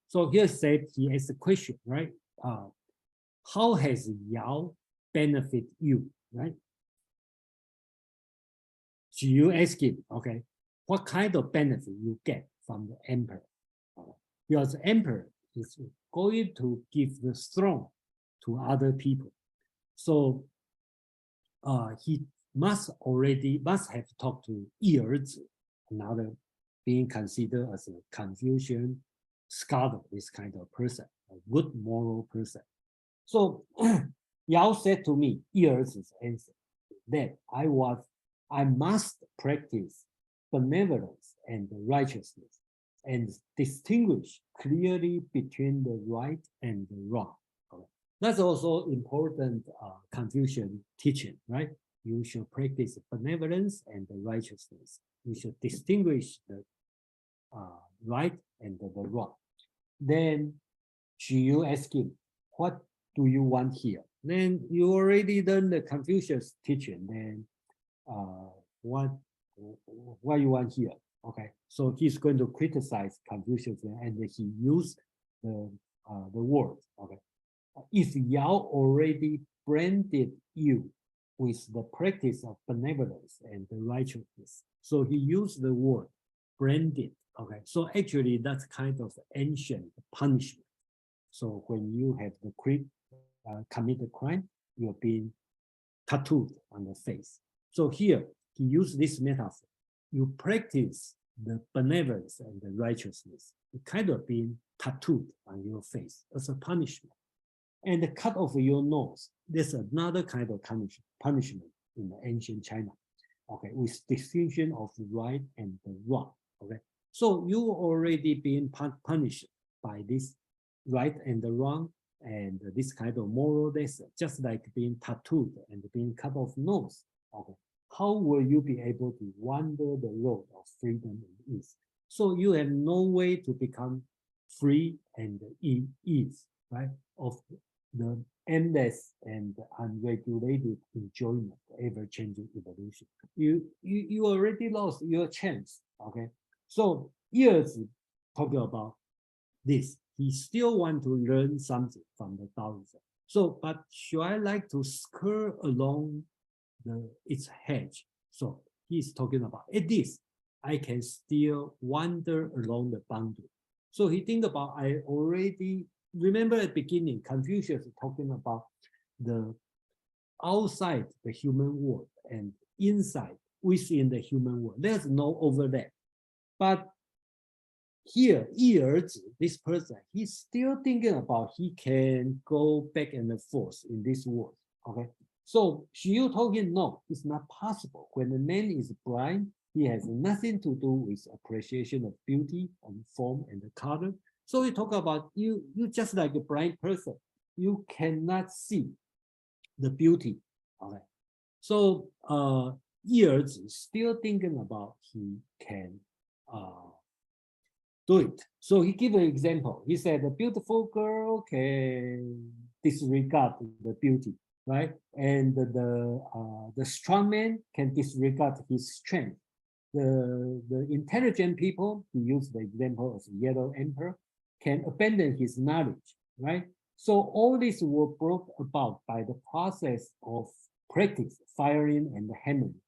So here said he asked a question, right? How has Yao benefit you, right? So you ask him, okay, what kind of benefit you get from the emperor? Because the emperor is going to give the throne to other people. So he must have talked to 一儿子, another being considered as a Confucian scholar, this kind of person, a good moral person. So Yao said to me, 一儿子's answer, that I must practice benevolence and righteousness and distinguish clearly between the right and the wrong. Okay. That's also important Confucian teaching, right? You should practice benevolence and the righteousness. You should distinguish the right and the wrong. Then Xu Yu asked him, what do you want here? Then you already done the Confucius teaching. Then what you want here? Okay, so he's going to criticize Confucius, and he used the word. Okay, if Yao already branded you with the practice of benevolence and the righteousness, so he used the word branded. Okay, so actually that's kind of ancient punishment. So when you have the committed crime, you're being tattooed on the face. So here he used this metaphor. You practice the benevolence and the righteousness, it kind of being tattooed on your face as a punishment. And the cut off your nose, there's another kind of punishment in the ancient China. Okay, with distinction of the right and the wrong. Okay, so you already being punished by this right and the wrong, and this kind of moral lesson, just like being tattooed and being cut off nose. Okay, how will you be able to wander the road of freedom and ease? So you have no way to become free and ease, right? Of the endless and unregulated enjoyment, ever-changing evolution. You already lost your chance. Okay, so 一儿子 talking about this. He still want to learn something from the Taoism. So, but should I like to skirt along its hedge? So he's talking about, at least I can still wander along the boundary. So he think about, I already remember at the beginning, Confucius talking about the outside the human world and inside within the human world. There's no overlap. But here, 一儿子, this person, he's still thinking about he can go back and forth in this world. Okay, so Xu Yu told him, no, it's not possible. When a man is blind, he has nothing to do with appreciation of beauty and form and the color. So he talk about you just like a blind person, you cannot see the beauty. Okay, so 一儿子 still thinking about he can do it. So he gave an example. He said a beautiful girl can disregard the beauty, right? And the strong man can disregard his strength. The intelligent people, he used the example of the yellow emperor, can abandon his knowledge, right? So all this were brought about by the process of practice, firing and hammering.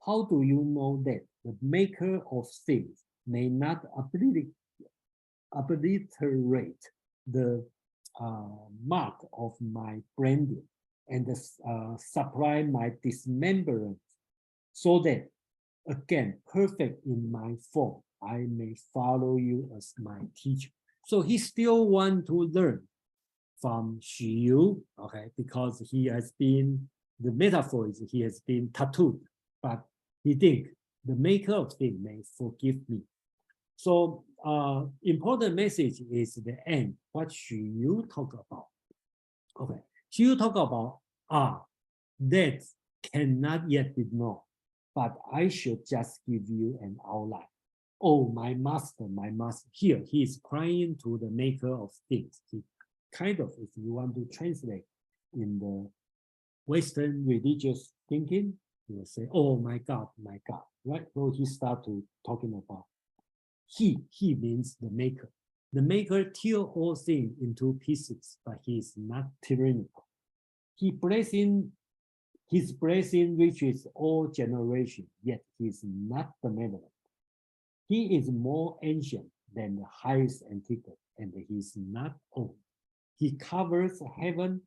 How do you know that the maker of things may not obliterate the mark of my branding and supply my dismemberment, so that, again, perfect in my form, I may follow you as my teacher. So he still want to learn from Xu Yu, okay, because he has been, the metaphor is he has been tattooed, but he think the maker of things may forgive me. So important message is the end. What should you talk about? Okay, should you talk about that cannot yet be known, but I should just give you an outline. Oh, my master, my master. Here, he is crying to the maker of things. He kind of, if you want to translate in the Western religious thinking, he will say, oh my God, right? So he start to talking about he means the maker. The maker tear all things into pieces, but he is not tyrannical. His blessing reaches all generations, yet he is not benevolent. He is more ancient than the highest antiquity, and he is not old. He covers heaven,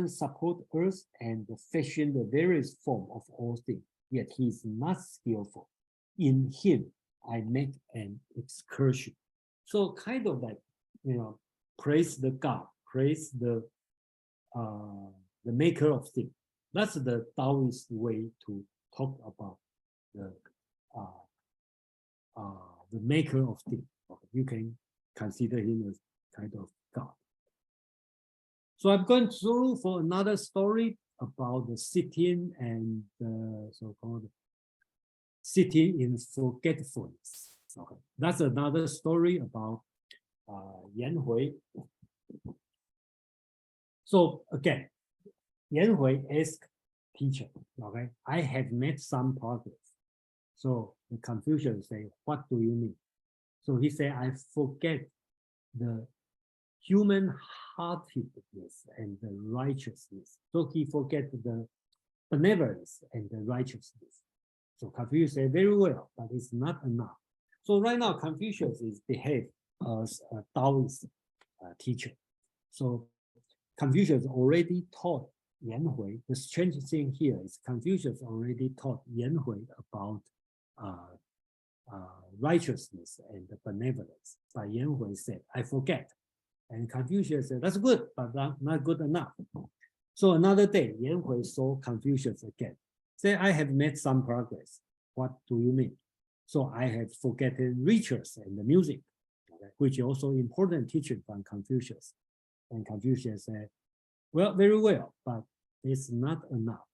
support earth, and fashion the various form of all things, yet he is not skillful. In him, I make an excursion. So kind of like, praise the God, praise the maker of things. That's the Taoist way to talk about the maker of things. Okay, you can consider him as kind of God. So I'm going through for another story about the sitting and the so-called sitting in forgetfulness. Okay, that's another story about Yan Hui. So again, Yan Hui asked teacher, okay, I have made some progress. So the Confucian say, what do you mean? So he said, I forget the human-heartedness and the righteousness. So he forget the benevolence and the righteousness. So Confucius said, very well, but it's not enough. So right now, Confucius is behaved as a Taoist teacher. So Confucius already taught Yan Hui. The strange thing here is Confucius already taught Yan Hui about righteousness and benevolence. But Yan Hui said, I forget. And Confucius said, that's good, but not good enough. So another day, Yan Hui saw Confucius again. Say, I have made some progress. What do you mean? So I have forgotten rituals and the music, okay, which is also important teaching from Confucius. And Confucius said, well, very well, but it's not enough.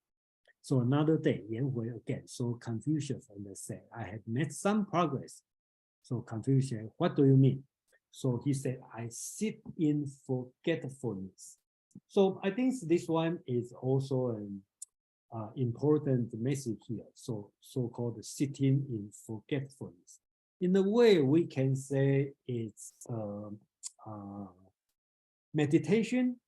So another day, Yan Hui again saw Confucius and they said, I have made some progress. So Confucius said, what do you mean? So he said, I sit in forgetfulness. So I think this one is also an important message here. So-called sitting in forgetfulness. In a way, we can say it's meditation.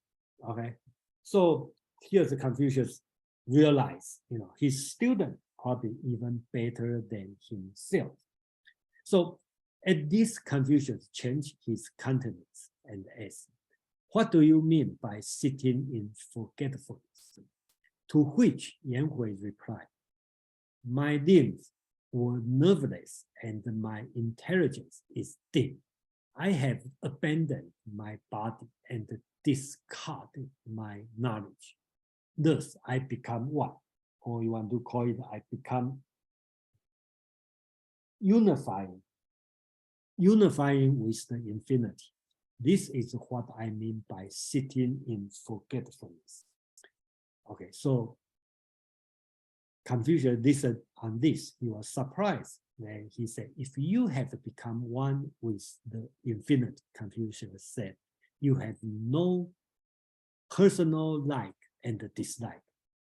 Okay, so here's the Confucius realize, his student probably even better than himself. So at this, Confucius changed his countenance and asked, what do you mean by sitting in forgetfulness? To which Yan Hui replied, my limbs were nerveless and my intelligence is dim. I have abandoned my body and discarded my knowledge. Thus, I become what? Or you want to call it, I become unifying with the infinity. This is what I mean by sitting in forgetfulness. Okay, so Confucius listened on this. He was surprised. And he said, if you have become one with the infinite, Confucius said, you have no personal like and dislike.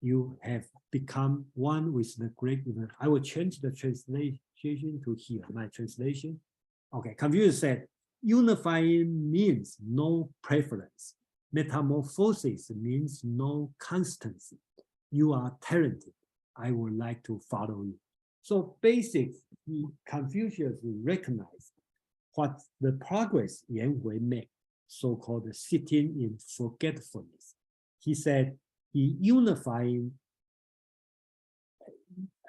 You have become one with the great universe. I will change the translation to here, my translation. Okay, Confucius said, unifying means no preference. Metamorphosis means no constancy. You are talented. I would like to follow you. So basically, Confucius recognized what the progress Yan Hui made, so-called sitting in forgetfulness. He said he unifying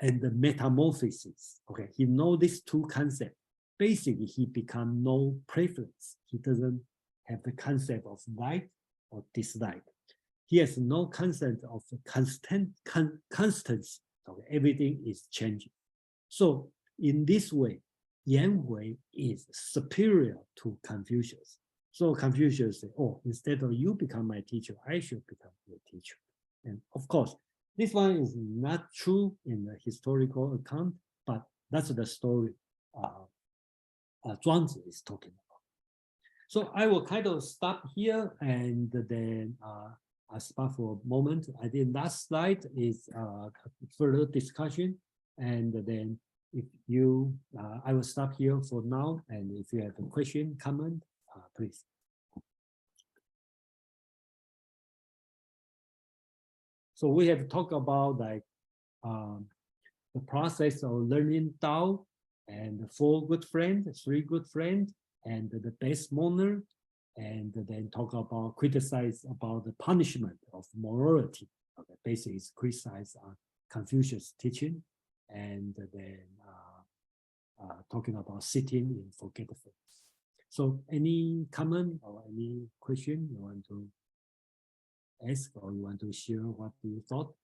and the metamorphosis. Okay, he knows these two concepts. Basically, he become no preference. He doesn't have the concept of like or dislike. He has no concept of constancy. Okay, everything is changing. So in this way, Yan Hui is superior to Confucius. So Confucius said, oh, instead of you become my teacher, I should become your teacher. And of course, this one is not true in the historical account, but that's the story Zhuang Zi is talking about. So I will kind of stop here and then I'll stop for a moment. I think last slide is further discussion. And then if you, I will stop here for now. And if you have a question, comment, please. So we have talked about like the process of learning Tao and 4 good friends, 3 good friends, and the best mourner, and then talk about criticize about the punishment of morality. Okay, basically it's criticize Confucius teaching, and then talking about sitting in forgetfulness. So any comment or any question you want to ask or you want to share what you thought?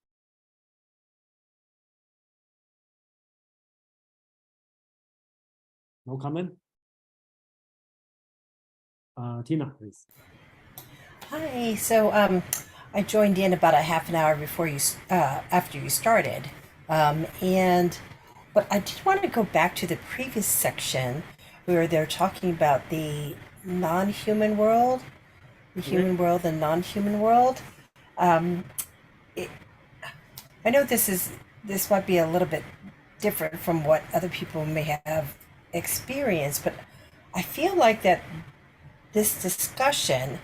No comment? Tina, please. Hi. So I joined in about a half an hour before you after you started, but I did want to go back to the previous section where they're talking about the non-human world, the human world and non-human world. I know this might be a little bit different from what other people may have experienced, but I feel like that this discussion,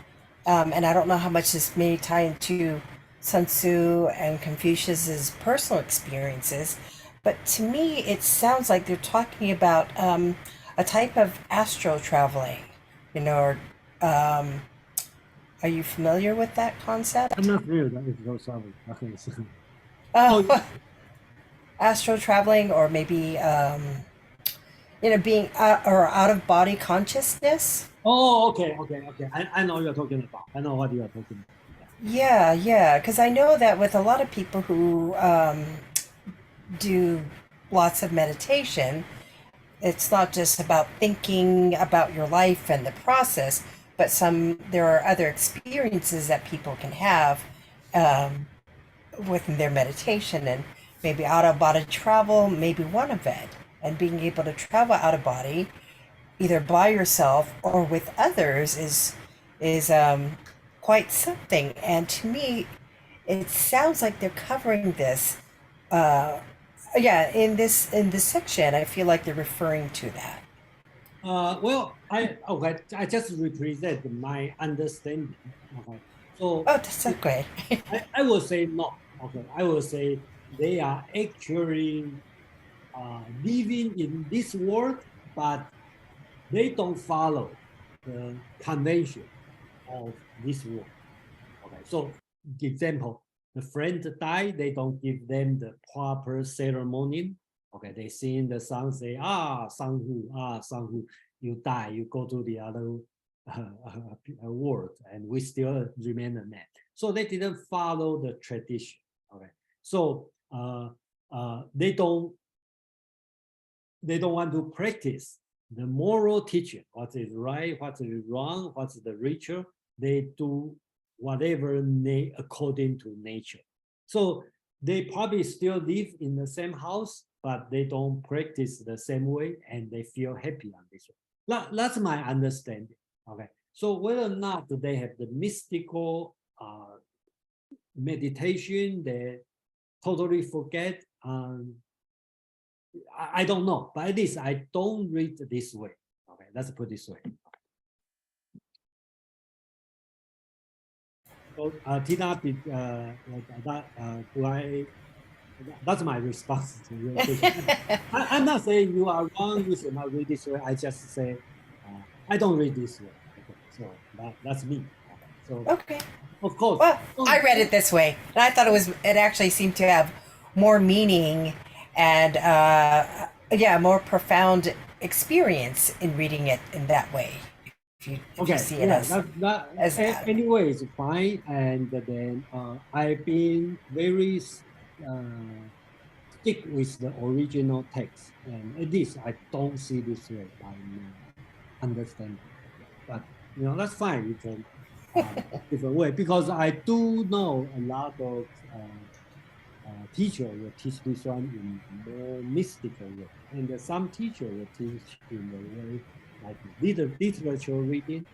and I don't know how much this may tie into Sun Tzu and Confucius's personal experiences, but to me it sounds like they're talking about a type of astral traveling, you know, or are you familiar with that concept? I'm not familiar with it, so sorry. Okay, so. Astral traveling, or maybe you know, being or out of body consciousness. Oh, okay. I know what you're talking about. I know what you are talking about. Yeah, because I know that with a lot of people who do lots of meditation, it's not just about thinking about your life and the process, but there are other experiences that people can have within their meditation, and maybe out of body travel, maybe one of it, and being able to travel out of body, either by yourself or with others, is quite something. And to me, it sounds like they're covering this. In this section, I feel like they're referring to that. Well, I just represent my understanding. Okay, so that's okay. I will say no. Okay, I will say they are actually living in this world, but they don't follow the convention of this world. Okay, so the example, the friend die, they don't give them the proper ceremony. Okay, they sing the song, say, Sang Hu, you die, you go to the other world, and we still remain a man. So they didn't follow the tradition. Okay, so they don't want to practice the moral teaching, what is right, what is wrong, what's the ritual. They do whatever according to nature. So they probably still live in the same house, but they don't practice the same way, and they feel happy on this way. That's my understanding. Okay, so whether or not they have the mystical meditation, they totally forget. I don't know, but at least I don't read this way. Okay, let's put it this way. So, Tina, that's my response to your question. I'm not saying you are wrong, you should not read this way. I just say, I don't read this way. Okay, so that's me. So, okay. Of course. Well, I read it this way, and I thought it actually seemed to have more meaning and more profound experience in reading it in that way. If you see it as that. Anyway, it's fine. And then I've been very stick with the original text, and at least I don't see this way. I understand, but that's fine. You can different way, because I do know a lot of teacher will teach this one in more mystical way, and some teacher will teach in a way like literature reading,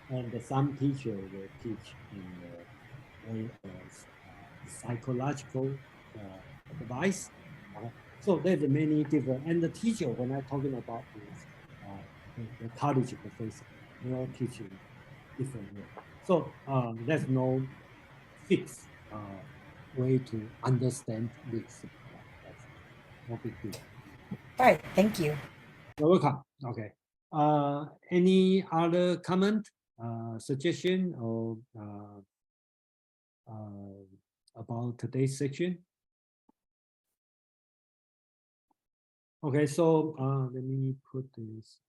and some teacher will teach in a way of psychological advice. So there's many different, and the teacher, when I'm talking about is the college professor, teaching different way. So there's no fixed way to understand this. That's no big deal. All right, thank you. You're welcome. Okay. Any other comment, suggestion, or about today's section? Okay, so let me put this.